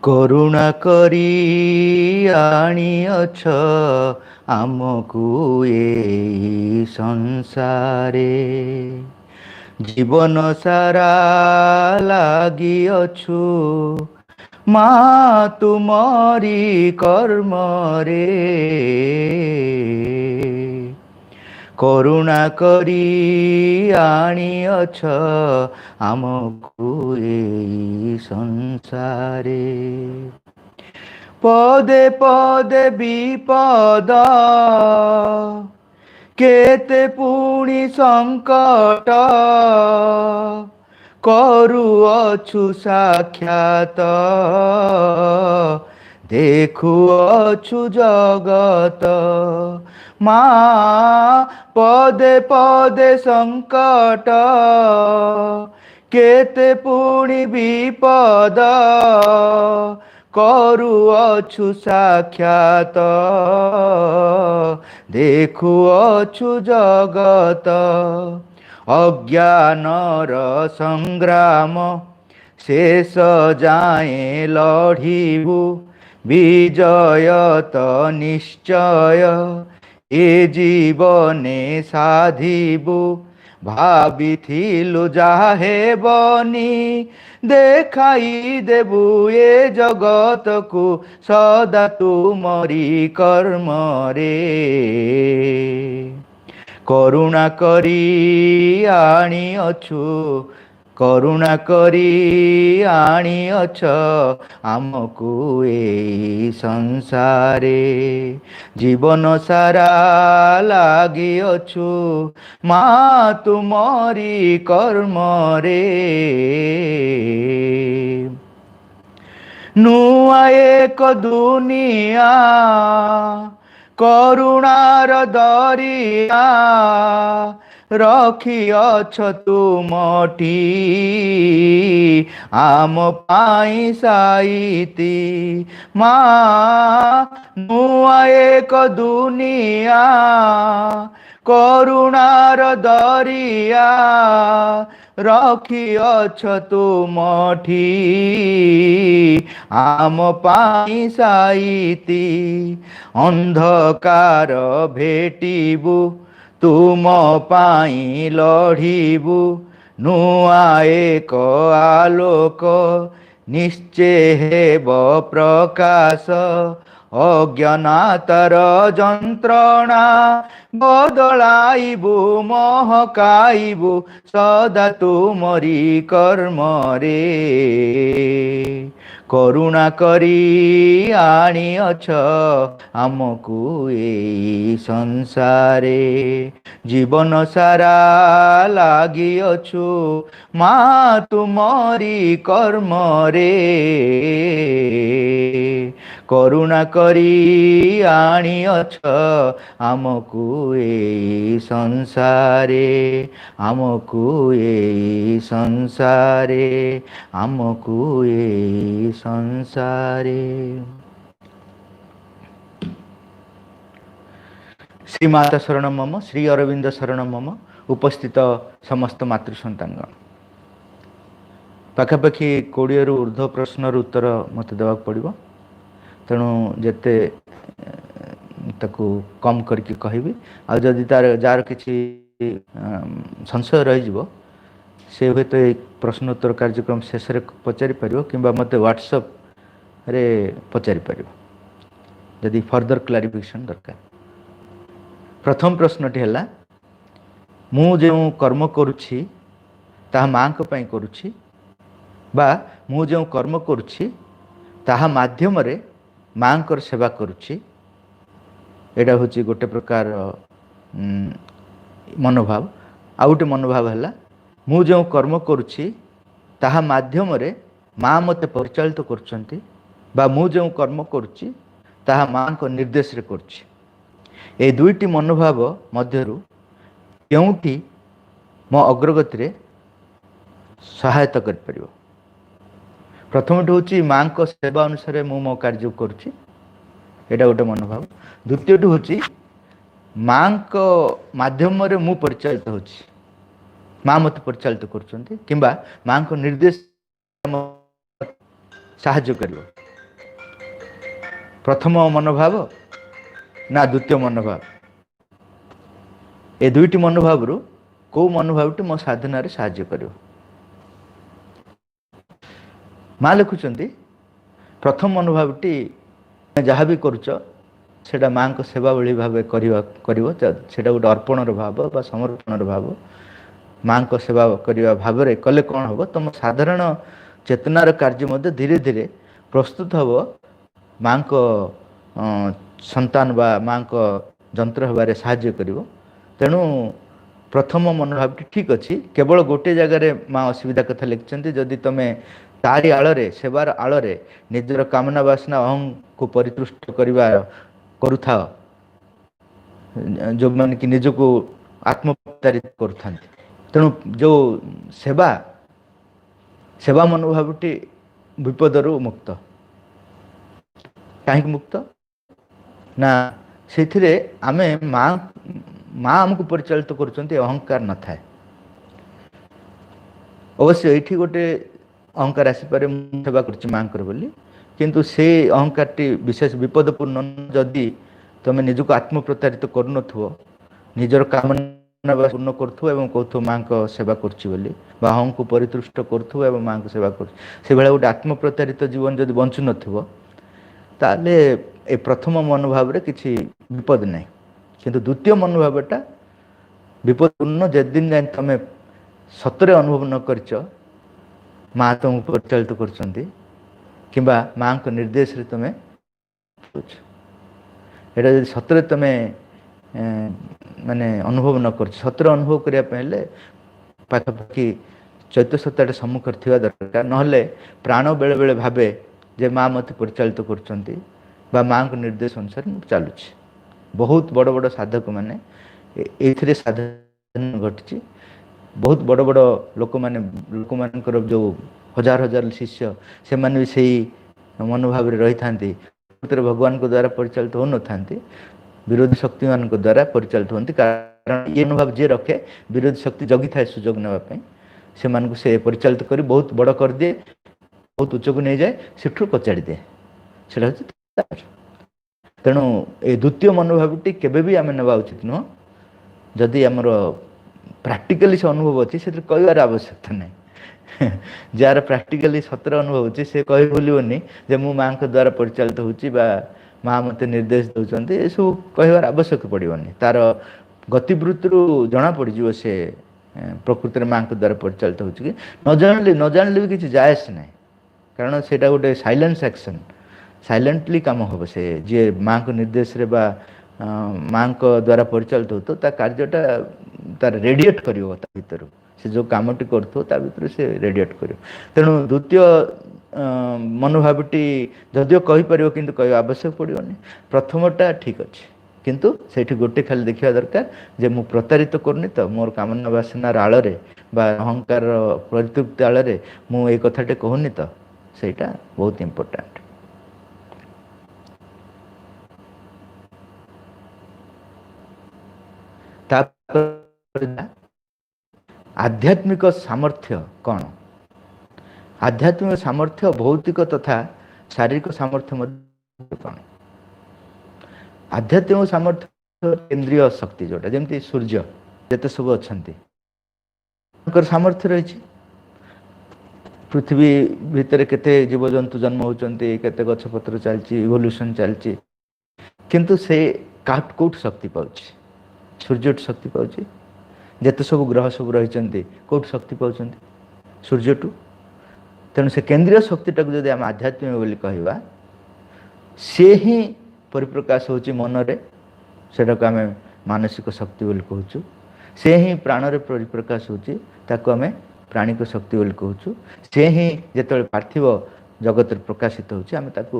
କରୁଣା କରି ଆଣିଅଛ ଆମକୁ ଏଇ ସଂସାରେ, ଜୀବନ ସାରା ଲାଗିଅଛୁ ମା ତୁମରି କର୍ମରେ। କରୁଣା କରି ଆଣିଅଛ ଆମକୁ ଏଇ ସଂସାରେ, ପଦେ ପଦେ ବିପଦ କେତେ ପୁଣି ସଙ୍କଟ, କରୁଅଛୁ ସାକ୍ଷାତ ଦେଖୁଅଛୁ ଜଗତ। ମା ପଦେ ପଦେ ସଙ୍କଟ କେତେ ପୁଣି ବିପଦ, କରୁଅଛୁ ସାକ୍ଷାତ ଦେଖୁଅଛୁ ଜଗତ। ଅଜ୍ଞାନର ସଂଗ୍ରାମ ଶେଷ ଯାଏଁ ଲଢ଼ିବୁ, ବିଜୟ ତ ନିଶ୍ଚୟ ଏ ଜୀବନେ ସାଧିବୁ। ଭାବିଥିଲୁ ଯାହା ହେବନି ଦେଖାଇ ଦେବୁ ଏ ଜଗତକୁ ସଦା ତୁମରି କର୍ମରେ। କରୁଣା କରି ଆଣିଅଛୁ, କରୁଣା କରି ଆଣିଅଛ ଆମକୁ ଏଇ ସଂସାରେ, ଜୀବନ ସାରା ଲାଗିଅଛୁ ମା ତୁମରି କର୍ମରେ। ନୂଆ ଏକ ଦୁନିଆ କରୁଣାର ଦରିଆ ରଖିଅଛ ତୁମଠି ଆମ ପାଇଁ ସାଇତି। ମା ନୂଆ ଏକ ଦୁନିଆ କରୁଣାର ଦରିଆ ରଖିଅଛ ତୁମଠି ଆମ ପାଇଁ ସାଇତି। ଅନ୍ଧକାର ଭେଟିବୁ ତୁମ ପାଇଁ ଲଢ଼ିବୁ, ନୂଆ ଏକ ଆଲୋକ ନିଶ୍ଚେ ହେବ ପ୍ରକାଶ। अज्ञानातर जंत्रणा बदलाइबु महकाइबु सदा तुमरी कर्म रे करुणा करी आनिअछ आमकु एई संसारे जीवन सारा लागिअछु मा तुमरी कर्म रे करुणा करी आनिअछ आमकु एई संसारे आमकु एई संसारे आमकु एई संसारे। श्री माता शरण मम श्री अरविंद शरण मम उपस्थित समस्त मातृसंतानगण पाखापाखि 20 रु ऊर्ध्व प्रश्नर उत्तर मत देवाक पड़ो तेणु जेते ताकू कम करके कहबी आ जदि तार जार किसी संशय रही से हुए तो एक प्रश्नोत्तर कार्यक्रम शेष रे पचारि पारिबो किंबा मते व्हाट्सएप रे पचारि पारिबो जदि फर्दर क्लारिफिकेशन दरकार। प्रथम प्रश्नटी है मु जो कर्म करुछि ताहा माँ को पई करुछि बा मु जो कर्म करुछि ताहा माध्यम रे माँ को सेवा करुछि एटा होछि गोटे प्रकार मनोभाव। आ गोटे मनोभाव है मु जो कर्म करुछि ताहा माध्यम रे माँ मते परिचालित करुछंती बा मु जो कर्म करुछि ताहा माँ को निर्देश रे करुछि। ए दुईटी मनोभाव मध्यरु केउटी मो अग्रगति रे सहायता कर परिबो। प्रथमटी होची माँ को सेवा अनुसार मु मो कार्य करुछि एटा गोटे मनोभाव। द्वितीयटी होची माँ को माध्यम रे मु परिचालित होछि माँ मते परिचालित करुछंती किंबा माँ को निर्देश सहायता करिवो। प्रथम मनोभाव ना द्वितीय मनोभाव ए दुईटी मनोभाव रु को मनोभावटी मो साधना रे सहायता करिवो। माँ लिखुचंती प्रथम मनोभावटी जहाँ भी करुच सेटा माँ को सेवा भली भाव करिवो सेटा गोटे अर्पणर भाव बा समर्पणर भाव माँ को सेवा करिवा भाव रे कले कौन हम तुम साधारण चेतनार कार्य मध्य धीरे धीरे प्रस्तुत हम माँ को संतान बा माँ को जंत्र हबारे साहाय्य करिवो। तेणु प्रथम मनोभावटी ठीक अच्छी केवल गोटे जगार माँ असुविधा कथा लिखिं जदि तुम तारी आଳରେ सेवार आଳରେ निजर कामना वासना अहं को परितुष्ट करुथा जो मान कि निज को आत्मप्रतारित करुथा तेणु जो सेवा सेवा मनोभावटी विपदरु मुक्त कहीं मुक्त ना से आमे माँ माँ आमको परिचालित करुँच अहंकार न थाए। अवश्य ये गोटे अहंकार आसीपे सेवा कर माँ बोली किंतु से अहंकार विशेष विपदपूर्ण जदि तुम निजक आत्मप्रतारित करुन निजर कामना पूर्ण करुथु एवं कहथु माँ को सेवा करी अहं को परितुष्ट करुथु एवं माँ को सेवा कर गोटे आत्मप्रतारित जीवन जदि बंचु न ताले ए प्रथम मनोभाव रे किसी विपद नहीं किंतु द्वितीय मनोभावटा विपदपूर्ण जदिन जाए तुम सतरे अनुभव न करछ माँ तुमको परिचालित कर माँ को निर्देश रे तुम एटा जब सतरे तुम माने अनुभव न कर सतरे अनुभव करने पाखापाखि चैत्य सत्ता सम्मुख थी दरकार नहले प्राण बेले बेले भावे जे माँ मत परिचालित कर माँ को निर्देश अनुसार चलुची। बहुत बड़ बड़ साधक मैंने ये साधन घटी बहुत बड़ बड़ लोक मानकर जो हजार हजार शिष्य से माने भी सही मनोभाव रही था भगवान को द्वारा परिचालित हो न था विरोधी शक्ति मान द्वारा परिचालित होती कारण ये मनोभाव जे रखे विरोधी शक्ति जगी थाए सुजोग नापी से परिचालित कर बहुत बड़ कर दिए बहुत उच्च को नहीं जाए सेठू कचाड़ी दिए से तेणु ये द्वितीय मनोभावटी केबे भी आम ना उचित नुह जदि आमर प्राक्टिकली से अनुभव अच्छी से कहबार आवश्यकता नहीं जार प्राक्टिकली सतर अनुभव अच्छी से कह भूलनी जे मु माँ के द्वारा परिचालित होची बा माँ मते निर्देश दौरान ये सब कहबार आवश्यक पड़ोनी तार गतिवृत्ति जना पड़ से प्रकृति माँ के द्वारा परिचालित हो कि न जानले भी किसी जायस ना कारण से गोटे साइलेंस एक्शन साइलेंटली काम हम से जी माँ को निर्देश रे बा माँ को द्वारा परिचालित हो तो कार्यटा तार रेडिएट कर भीतर से जो कमटी कर से रेडिएट कर तेणु द्वितीय मनोभावटी जदिव कहीपर कि कह आवश्यक पड़ोनी प्रथमटा ठीक अच्छे किंतु से गोटे खाली देखा दरकार जे मु प्रतारित करनी तो मोर कामना बासनार आଳରେ बा अहंकार परितृप्ति आଳରେ मु ए कथाटे कहूनी तो सेटा बहुत इम्पोर्टेंट। आध्यात्मिक सामर्थ्य कौन आध्यात्मिक सामर्थ्य भौतिक तथा शारीरिक सामर्थ्य कौन आध्यात्मिक सामर्थ्य केंद्रीय शक्ति जोटा जमती सूर्य जिते सब अच्छा सामर्थ्य रही पृथ्वी भितर केते जीवजंतु जन्म होती केते गछपत्र चलती इवोल्यूशन चलती किंतु से कौट शक्ति पाँच सूर्य शक्ति पाँच जिते सब ग्रह सब रही कौट शक्ति पाँच सूर्य टू तेणु से केंद्रीय शक्तिटा को जब आम आध्यात्मिक बोली कहवा सी ही परिप्रकाश होची मनरे सेटा को आम मानसिक शक्ति बोली कहूँ से ही प्राणरे परिप्रकाश होची ताको आम प्राणिक शक्ति बोली कहूँ से ही जिते पार्थिव जगत प्रकाशित होची आम ताको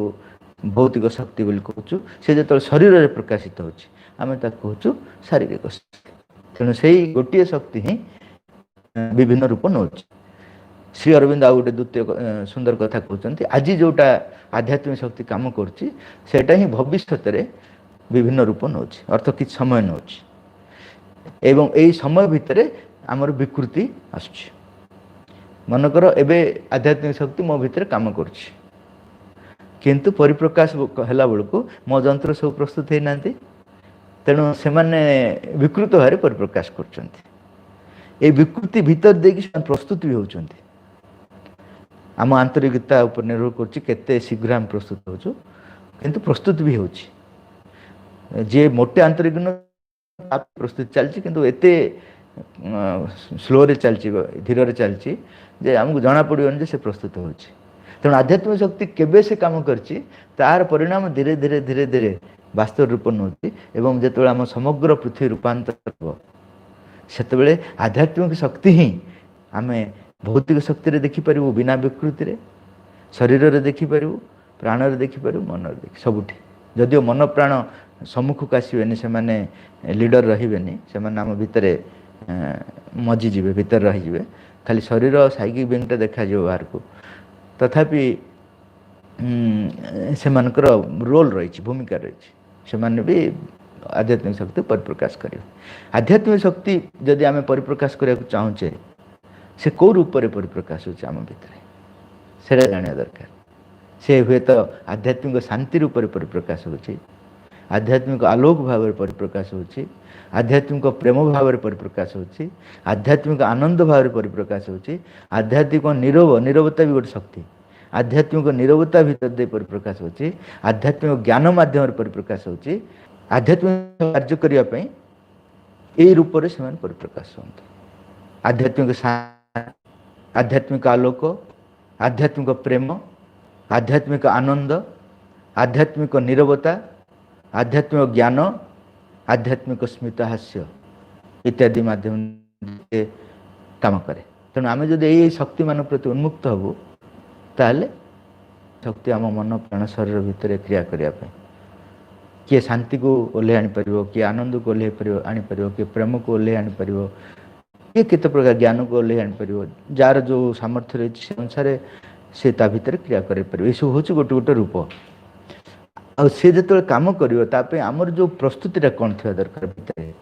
भौतिक शक्ति बोली कहूँ से जो शरीर में प्रकाशित होची आम ताको कहूँ शारीरिक शक्ति तेणु से गोटे शक्ति ही विभिन्न रूप नौ श्री अरविंद आ गए द्वितीय सुंदर कथा कहते आज जोटा आध्यात्मिक शक्ति काम करटा ही भविष्य विभिन्न रूप नौ अर्थ कि समय नौ एवं यही समय भितर आमर विकृति आसुच मनकर एबे आध्यात्मिक शक्ति मो भितर काम करुच्ची किंतु परिप्रकाश है बेलू मो जंत्र सब प्रस्तुत होना तेणु से विकृत भाव परिप्रकाश कर विकृति भीतर देखिए प्रस्तुत भी होती आम आंतरिकता उपर निर्भर करते शीघ्र आम प्रस्तुत हो किंतु प्रस्तुत भी हो जे मोटे आंतरिक प्रस्तुत चलती किंतु एते स्लो रे चलती धीरे चलती जे आमको जना पड़ोनी से प्रस्तुत हो तेणु आध्यात्मिक शक्ति केबे से काम करची तार परिणाम धीरे धीरे धीरे धीरे वास्तव रूप नौ एवं जो आम समग्र पृथ्वी रूपांतर हो से आध्यात्मिक शक्ति ही आम भौतिक शक्ति रे देखिपर बिना विकृति रे शरीर रे देखिपर प्राण रे देखिपर मन रे देखि सबुठी जदिव मन प्राण सम्मुख को आसबेनि से माने लीडर रहिबेनि से माने आम भितर मजी जीवे भितर रही खाली शरीर साइकिक बेंगटा देखा बाहर को तथापि से मानकर रोल रही भूमिका रही से माने भी आध्यात्मिक शक्ति परिप्रकाश करें आध्यात्मिक शक्ति जदि आम परिप्रकाश करने को चाहूचे से कौ रूप में परिप्रकाश होम भितर से जाना दरकार से हुए तो आध्यात्मिक शांति रूप में परिप्रकाश हो आध्यात्मिक आलोक भाव में परिप्रकाश हो आध्यात्मिक प्रेम भाव में परिप्रकाश हो आध्यात्मिक आनंद भाव में परिप्रकाश हो आध्यात्मिक नीरवता भी गोटे शक्ति आध्यात्मिक नीरवता भीतर दे परिप्रकाश हो आध्यात्मिक ज्ञान माध्यम परिप्रकाश हो आध्यात्मिक कार्य करने यही रूप से परिप्रकाश हो आध्यात्मिक आध्यात्मिक आलोक आध्यात्मिक प्रेम आध्यात्मिक आनंद आध्यात्मिक नीरवता आध्यात्मिक ज्ञान आध्यात्मिक स्मित हास्य इत्यादि माध्यम काम करे तेणु आम जब यही शक्ति मान प्रति उन्मुक्त हबू ताले शक्ति आम मन प्राण शरीर भितर क्रिया करने किए शांति को ओल्हे आनीपर किए आनंद को ओल्हे आनीपर किए प्रेम को ओल्हे आनीपर किए केते प्रकार ज्ञान को ओल्हे आनीपर जार जो सामर्थ्य रही से अनुसार से ता भितर क्रिया कर ये सब हूँ गोटे गोटे रूप आ सी जो कम कर आमर जो प्रस्तुतिटा कौन थी दरकार भितर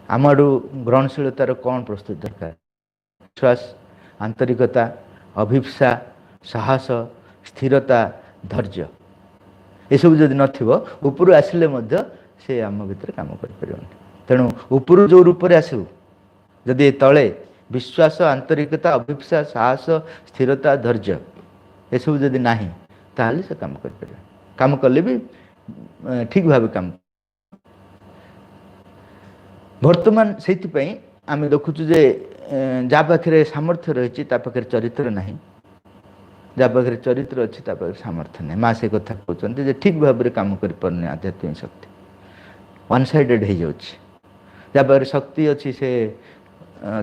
आम आड़ू ग्रहणशीलतार कौन प्रस्तुति दरकार विश्वास आंतरिकता अभिप्सा साहस स्थिरता धैर्य ये सब जदि नूपर आसिले से आम भितर काम कर तेणु ऊपर जो रूप से आसू जदि तले विश्वास आंतरिकता अभिप्सा साहस स्थिरता धैर्य ये सब जदि ना ताहले से काम कर काम कले भी ठीक भाव काम बर्तमान से आम देखुचु जे जा पाखे सामर्थ्य रही पाखे चरित्र ना जहाँ पाखे चरित्र अच्छी पाखे सामर्थ्य ना माँ से कथा कहते ठीक भाव में कम कर पारे आध्यात्मिक शक्ति वन साइडेड हो जाऊँ जहाँ पाखे शक्ति अच्छी से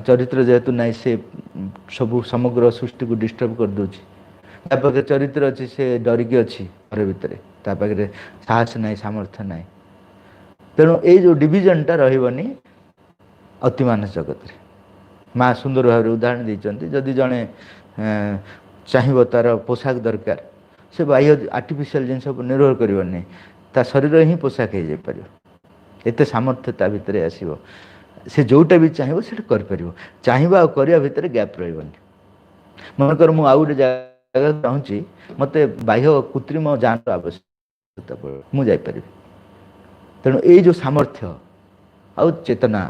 चरित्र जेहेतु ना से सब समग्र सृष्टि को डिस्टर्ब कर दूँ ता पाखे चरित्र अच्छी से डरिकी अच्छी घर भितर ता पाखे साहस ना सामर्थ्य ना तेणु ये जो डिविजनटा रही अतिमानस जगत रे माँ सुंदर भाव उदाहरण देते जदि जड़े चाहब तार पोशाक दरकार से बाह्य आर्टिफिशियल जिनस निर्भर करनी ता शरीर ही पोशाक हो जापर एत सामर्थ्य ता भितर आसो से जोटा भी चाहब से कर चाहवा करने भितर गैप रही मनकर मुझे आउ गए जगह चाहूँगी मत बाह्य कृत्रिम जान आवश्यकता मुझे तेणु ये जो सामर्थ्य आउ चेतना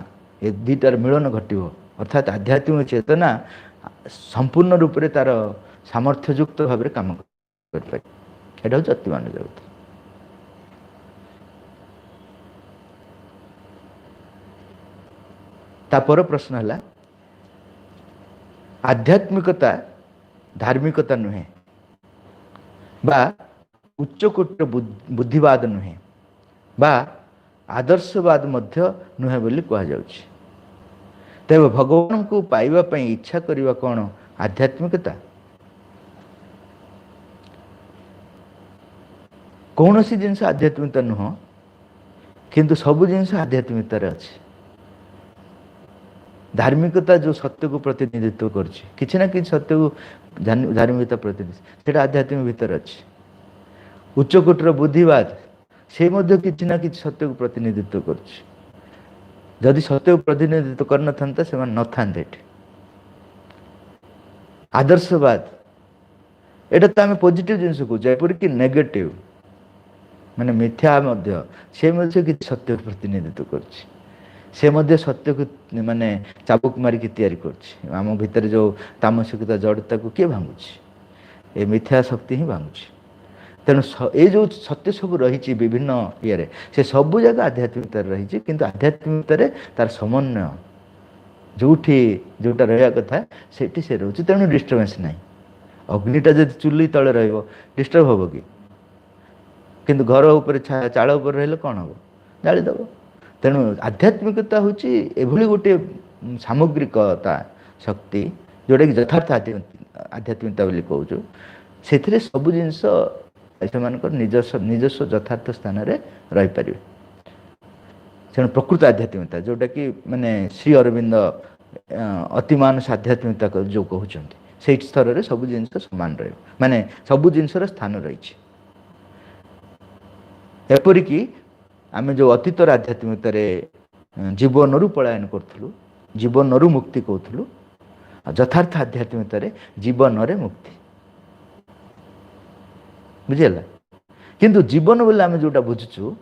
ये दुईटार मिलन घट अर्थात आध्यात्मिक चेतना संपूर्ण रूप से तार सामर्थ्ययुक्त भाव में कम कर अतिमान जगत तापर प्रश्न है आध्यात्मिकता धार्मिकता नुहे बा उच्चकोट बुद्धिवाद नुहे बा आदर्शवाद मध्य नुहे बोली कह जाउछि तेज भगवान को पाइबा पई इच्छा करिबा कौन आध्यात्मिकता कौन सी जिनस आध्यात्मिकता नुह किंतु सबु जिनस आध्यात्मिकता रे अछि धार्मिकता जो सत्य को प्रतिनिधित्व करछि किछि ना किछि सत्य को धार्मिकता प्रतिनिधित्व सेटा आध्यात्मिक भीतर अछि उच्चकोटर बुद्धिवाद से मध्य किछि ना किछि सत्य को प्रतिनिधित्व करछि जदि सत्य को प्रतिनिधित्व कर न से न था आदर्शवाद एटा तो आम पॉजिटिव जिनस को जयपुर कि नेगेटिव माने मिथ्या मध्य से मध्य किछि सत्य को प्रतिनिधित्व करछि से मध्य सत्य को माने चाबुक मारिक तैयारी करछि आम भितर जो तामसिकता जड़ता को किए भांगुछि ए मिथ्या शक्ति ही भांगुछि तेणु ये जो सत्य सब रही विभिन्न ये से सबू जगह आध्यात्मिकता रही किंतु आध्यात्मिकता तार समन्वय जोठी जोटा रहा कथा से रोचे तेणु डिस्टर्बेंस ना अग्निटा जब चुली तले डिस्टर्ब हम कि किंतु घर उपर चाल उपर रही कौन हम जादब तेणु आध्यात्मिकता हूँ एभली गोटे सामग्रिकता शक्ति जोटा कि यथार्थ आध्यात्मिकता बोली कहूँ से सबू जिनस से निजस्व यथार्थ स्थान में रही पारे तेणु प्रकृत आध्यात्मिकता जोटा कि माने श्री अरविंद अतिमानस आध्यात्मिकता जो कहते से स्तर में सब जिन सामान रही माने सब जिनसर स्थान रही एपरिकी आम जो अतीतर आध्यात्मिकता जीवन रु पलायन करूँ जीवन रु मुक्ति कहूँ यथार्थ आध्यात्मिकता जीवन रे मुक्ति बुझेगा किंतु जीवन बोले आम जोटा बुझुचु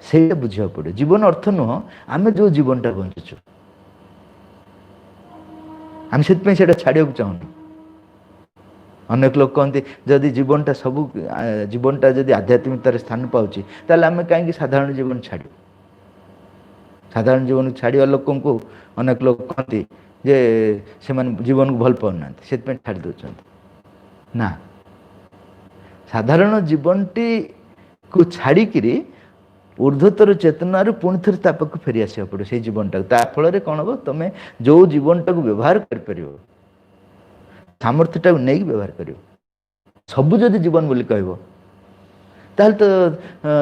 से बुझा पड़े जीवन अर्थ नुह आम जो जीवनटा बंचुचु आम से छाड़ा चाहूँ अनेक लोग कहते जदि जीवनटा सब जीवनटा जदि आध्यात्मिकतार स्थान पाँच ताल आम कहीं साधारण जीवन छाड़ साधारण जीवन छाड़ा लोक को अनेक लोग कहते जे से जीवन को भल पाना से छाड़ दौरान ना साधारण जीवनटी को छाड़िकी ऊर्ध्वतर चेतनार पुणी थे तापक फेरी आसा पड़े से जीवनटा फल कौन हम तुम जो जीवनटा को व्यवहार कर सामर्थ्यटा नहीं व्यवहार कर सबू जदि जीवन बोली कह ताल तो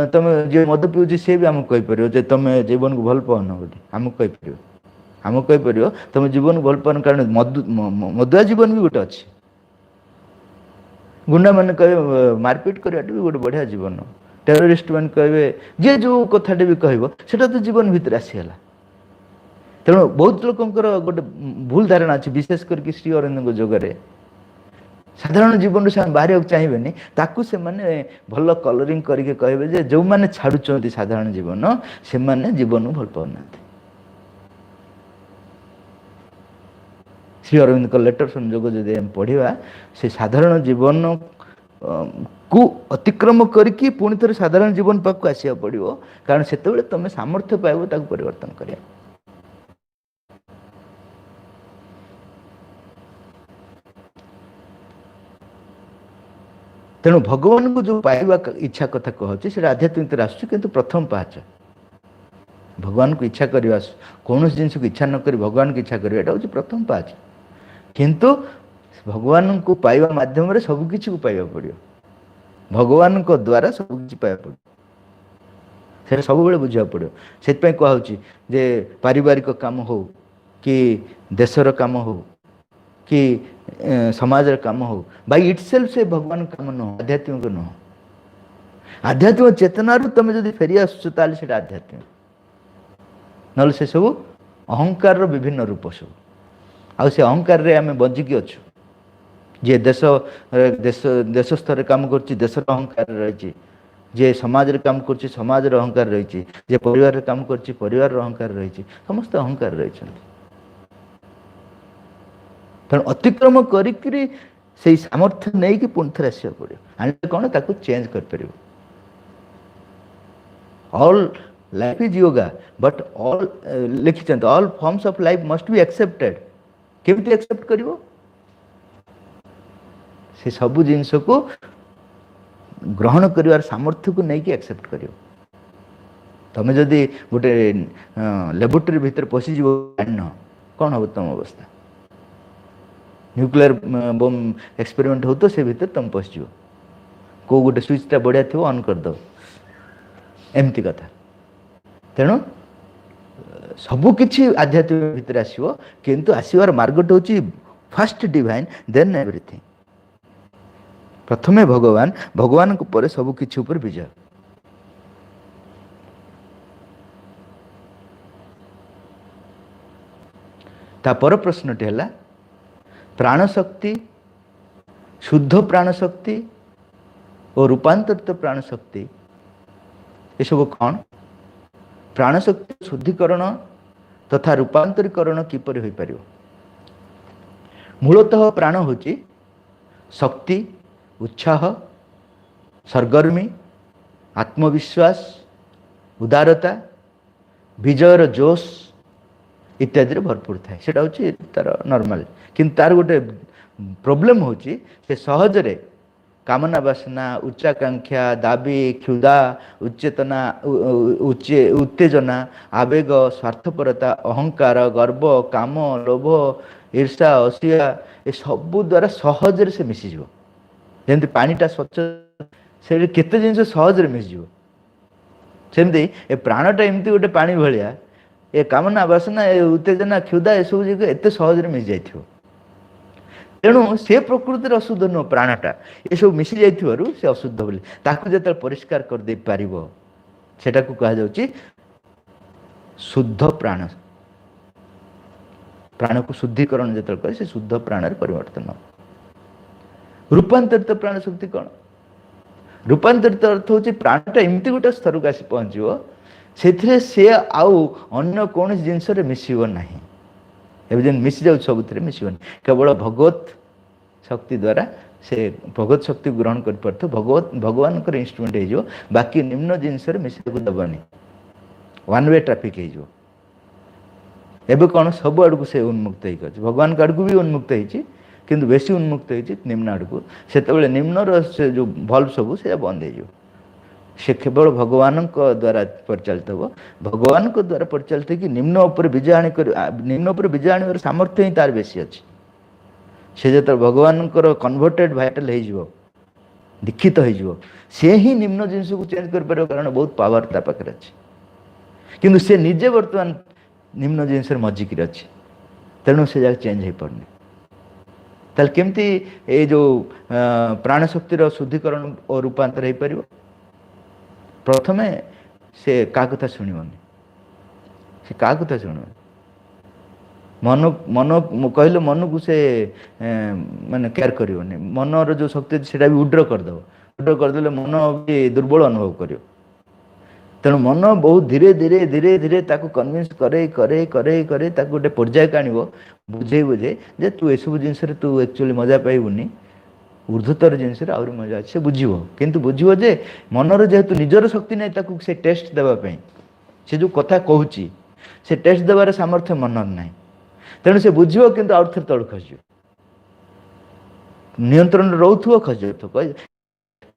तुम जो मद पीऊँ सी भी आमको कहीपर तुम जीवन को भल पाओन बोली आमको कहीपर तुम जीवन को भल पाओन कारण मदुआ जीवन भी गोटे अच्छी गुंडा मैंने कहे मारपिट करवा भी गोटे बढ़िया जीवन टेरोरिस्ट मैंने कहे जे जो कथाटे भी कह तो जीवन भितर आसीगला तेणु बहुत लोकंर गोटे भूल धारणा अच्छी विशेष करके श्री अरविंद जोगरे साधारण जीवन से बाहर चाहिए ताकू से माने भल कलरिंग करके कहे जो मैंने छाड़ुंट साधारण जीवन से माने जीवन भल पाना श्री अरविंद लेटर संजोग जब पढ़ा से साधारण जीवन को अतिक्रम करके पुणी थे साधारण जीवन पाक आसा पड़ो कारण से तुम सामर्थ्य पाइब परिवर्तन कर तेणु भगवान को जो पाइबा इच्छा कथा कहूँ से आध्यात्मिक आसूँ किंतु प्रथम पाच भगवान को इच्छा करवा कौन जिन को इच्छा नक भगवान को इच्छा करवा हूँ प्रथम पाच किंतु भगवान को पाइबा माध्यम सबकि को पाइबा पड़ो भगवान को द्वारा सबकि पाइबा पड़ो से सब बेले बुझा पड़ो से कहूँ जे पारिवारिक काम हो कि देशर काम हो कि समाज काम हो बाई इटसेल्फ से भगवान काम नुह आध्यात्मिक नुह आध्यात्मिक चेतना तुम जो फेरी आसुच से आध्यात्मिक ना से सब अहंकार विभिन्न रूप सब आ से अहंकार रे आम बंचिकी अच्छु जे देश देश देश स्तर काम कर देशर अहंकार रही जे समाज रे काम कर समाज अहंकार रही जे परिवार काम कर परिवार अहंकार रही समस्त अहंकार रही तेणु अतिक्रम करी से सामर्थ्य नहीं कि पुणी थे आसा पड़ो आने कौन ताको चेंज कर पार all life is yoga but all लिखी all forms of life must be accepted केमती एक्सेप्ट करिवो से सब जिनस को ग्रहण कर सामर्थ्य को नहीं कि एक्सेप्ट करिवो तमें जदि गोटे लेबोरेटरी भीतर पशिज जान कौन हम तुम अवस्था न्यूक्लियर बम एक्सपेरिमेंट हो तो से भीतर तुम पशिज को गोटे स्विचटा बढ़िया थी ऑन करद एमती कथा तेणु सबकि आध्यात्मिक भितर आसो किंतु आसवार मार्गटा हूँ फास्ट डिवाइन देन एवरीथिंग प्रथमे भगवान भगवान को पर सबकि ऊपर विजय तापर प्रश्नटी है प्राणशक्ति शुद्ध प्राणशक्ति और रूपांतरित प्राणशक्ति ये सब कौन प्राणशक्ति शुद्धिकरण तथा रूपांतरीकरण किपर हो पार मूलतः प्राण हूँ शक्ति उत्साह सरगर्मी आत्मविश्वास उदारता विजयर जोश इत्यादि भरपूर थाए से हूँ तार नॉर्मल किंतु तार गोटे प्रोब्लेम हूँ सहजरे कामना वासना उच्चाकांक्षा दाबी क्षुधा उच्चेतना उत्तेजना आवेग स्वार्थपरता अहंकार गर्व काम लोभ ईर्षा असूया ये सब द्वारा सहजरे से मिसीज जमी पानीटा स्वच्छ से केते जिन सहजरे मिसीज सेमती ए प्राणटा एमती गोटे पानी भाया ए कामना वासना ए उत्तेजना क्षुधा ए सब जगह एत सहजरे मिसी जाइथिबो तेणु से प्रकृति अशुद्ध नुह प्राणटा ये सब मिसी जाइथिबारु से अशुद्ध बोली ताकू जते परिष्कार कर दे पारिबो सेटा को कहा जाउची शुद्ध प्राण प्राण को शुद्धिकरण जते करे से शुद्ध प्राणर परिवर्तन रूपांतरित प्राण शक्ति कौन रूपांतरित अर्थ हूँ प्राणटा एमती गोटे स्तर को आसी पहुँचो से सी आउ अन्य कौन जिनस मिसब ना एवं मिसी जाऊ सब मिसबनी केवल भगवत शक्ति द्वारा से भगवत शक्ति ग्रहण कर पार्थ भगवत भगवान इंस्ट्रुमेंट हो बाकी निम्न जिनस मिसा दबनी वन वे ट्राफिक हो एवं कौन सब आड़ को से उन्मुक्त हो भगवान आड़ को भी उन्मुक्त होती किंतु बेसी उन्मुक्त होती निम्न आड़ को से निम्नर से जो भल्व सब से बंद हो से केवल भगवान द्वारा परिचालित हो भगवान को द्वारा परिचालित कि निम्न उपर विजय आनी निम्न उपर विजय आने सामर्थ्य ही तार बेसी अच्छी से जो भगवान कन्वर्टेड भाइटाल हो दीक्षित हो सी ही निम्न जिनस को चेंज कर पार कारण बहुत पावर ता पाखे अच्छे किंतु से निजे बर्तमान निम्न जिनस मजिकी अच्छे तेणु से जगह चेंज हो पारनी ताल केमती ये जो प्राणशक्तिर शुद्धिकरण और रूपांतर हो पार प्रथमे से क्या कथा शुणवनी से क्या कथा शुण मन मन कहले मन को से माने केयर करिवनी मनर जो शक्ति सेटा भी उड्र करदेव उड्र करदे मन भी दुर्बल अनुभव कर तेणु मन बहुत धीरे धीरे धीरे धीरे ताको कन्विन्स करे करे करे करे ताको गोटे पर्याय आनिबो बुझे बुझे जे तू एसबू जिनस तू एक्चुअली मजा पाइबुनी ऊर्ध्वतर जिनस आहरी मजा अच्छे बुझ किंतु बुझ जे मनर जेहेतु निजर शक्ति ना से टेस्ट देवाई से जो कथा कहूँ से टेस्ट देवार सामर्थ्य मनर ना तेणु से बुझ कि आउ थे तल खस नियंत्रण रोथु खस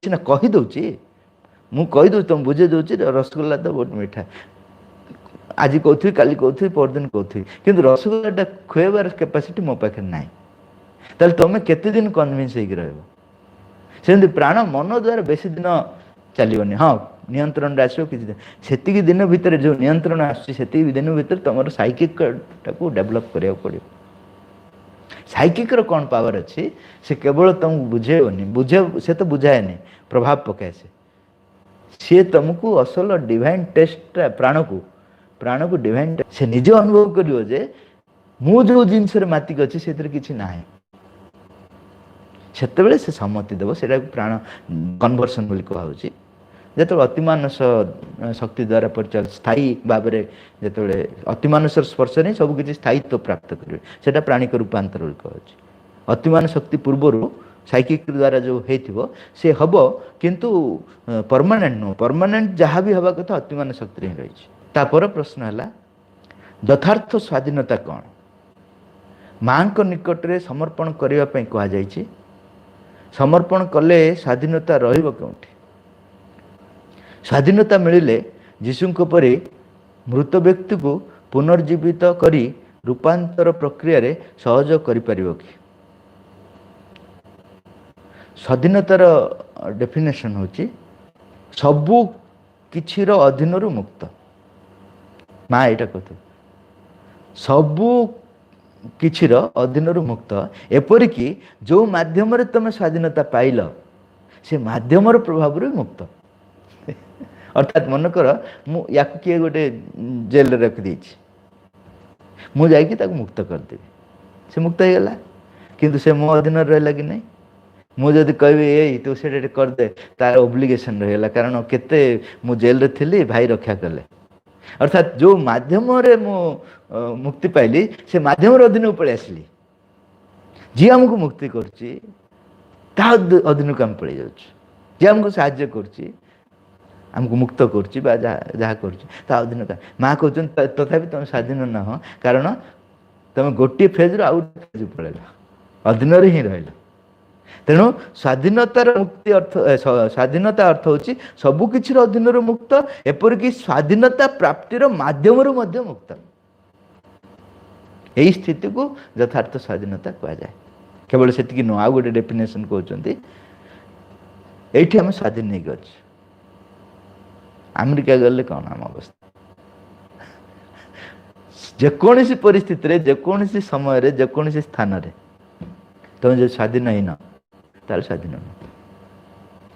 सीना कहीदे मुझे तुम बुझे दूसरी रसगोल्ला तो बहुत मीठा आज कहती काली कहती परदिन कहती कि रसगोल्ला खुएबार कैपेसिटी मो पाखे ना ताल तुम केते दिन कन्विन्स होमती प्राण मन द्वारा बेस दिन चलनी हाँ नियंत्रण आसो कि से दिन भितर जो नियंत्रण आसती दिन भितर तुम साइकिक डेभलप करा पड़ो साइकिक कौन पावर अच्छी से केवल तुमको बुझेबनी बुझे से तो बुझाएनि प्रभाव पकाए सी तुमको असल डिवाइन टेस्ट प्राण को डिवाइन से निजे अनुभव कर मु जो जिनस मातिक अच्छी से किसी ना से से सम्मति देव से प्राण कन्वर्सन बोली कहुच्छी जो अतिमानस शक्ति द्वारा परिचाल स्थायी भाव में जो अतिमानस स्पर्श नहीं सबकि स्थायित्व प्राप्त करेंगे से प्राणिक रूपांतर बोली कहुच्छी अतिमान शक्ति पूर्वर साइकिक द्वारा जो हो से हम किंतु परमानेंट नुह परमानेंट जहाँ भी हवा कथा अतिमान शक्ति ही रही तापर प्रश्न है यथार्थ स्वाधीनता कौन माँ को निकट में समर्पण करने कहुई समर्पण कले स्वाधीनता रोटी स्वाधीनता मिले जीशु परी मृत व्यक्ति को पुनर्जीवित करी रूपांतर प्रक्रिया रे सहयोग करि परिबो कि स्वाधीनतार डेफिनेशन होची सबु किछिर अधीन मुक्त माँ यहाँ कहते सबु किछिर अधीन मुक्त एपरिकी जो माध्यम तुम स्वाधीनता पाइल से माध्यम प्रभाव मुक्त अर्थात मनकर या किए गोटे जेल रखी मुझे मुक्त करदेवी से मुक्त हो गला किंतु से मो अधीन रहा कि नहीं मुझे कहबी ये तू से करदे तार ओब्लिगेशन रहीगला कारण केते मु जेल रे थिली भाई रक्षा कले अर्थात जो माध्यम रे मु मुक्ति पाइली से माध्यम अधीन पड़े आसली जी आमको मुक्ति करची अधीन को आम पड़े जी आमको साहाଯ୍य करची आमको मुक्त करची जहाँ करची अधीन का माँ कहते तथापि तुम स्वाधीन न हो कारण तुम गोटे फेज रु आउ फेज पड़ेल अधीन ही रहा तेणु स्वाधीनतार मुक्ति अर्थ स्वाधीनता अर्थ होची सबुकिछिर अधीन मुक्त एपरिक स्वाधीनता प्राप्तिर माध्यम मुक्त यही स्थिति को यथार्थ स्वाधीनता कह जाए केवल से नुह आउ गोटे डेफिनेशन कहते ये आम स्वाधीन नहीं कर अमेरिका गले कौन आम अवस्था जेकोसी परिस्थिति जेकोसी समय जेकोसी स्थान में तुम जो स्वाधीन ही न ताल स्वाधीन न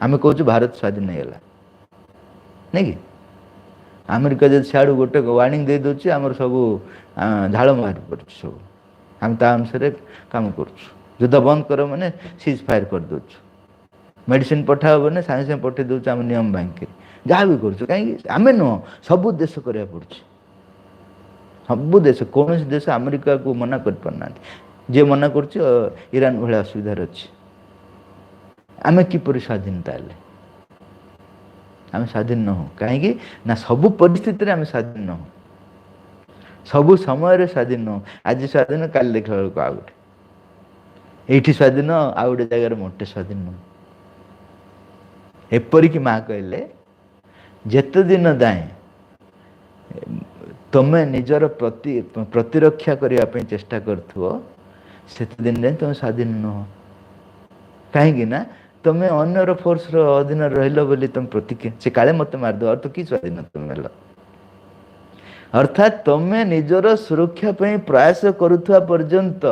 आम कहूँ भारत स्वाधीन नहीं गला नहीं कि अमेरिका जब सियाड़ू गोटे वार्निंग दे दूसरी आमर सब झाड़ बाहर पड़ सब आम ता अनुसार कम कर बंद कर मैंने सीज फायर कर दौ मेडिसिन पठाओ मैंने सागे सागे पठे दूसरे आम नियम बैंक जहाँ भी कर कहीं आम नुह सबू देश करा पड़े सबू देश कौन देश अमेरिका को मना कर पारना जी मना कर ईरान भाया असुविधार अच्छी आम किपर स्वाधीनता आम स्वाधीन न हो कहीं ना सबू परिस्थिति आम स्वाधीन न हो सबू समय स्वाधीन न हो आज स्वाधीन काली देखला बेलू आ गए ये स्वाधीन आ गए जगार मोटे स्वाधीन न एपरिक माँ कहले जेते दिन दाए तुम्हें निजर प्रतिरक्षा करने चेष्टा करते दिन जाए तुम स्वाधीन न हो कहीं ना तुम्हें अन्यर फोर्स अधीन रहिल बोली तुम प्रतिज्ञा से काले मत मारद अर्थ कि स्वाधीन तुम अर्थात तुम्हें निजर सुरक्षा प्रयास करुवा पर्यंत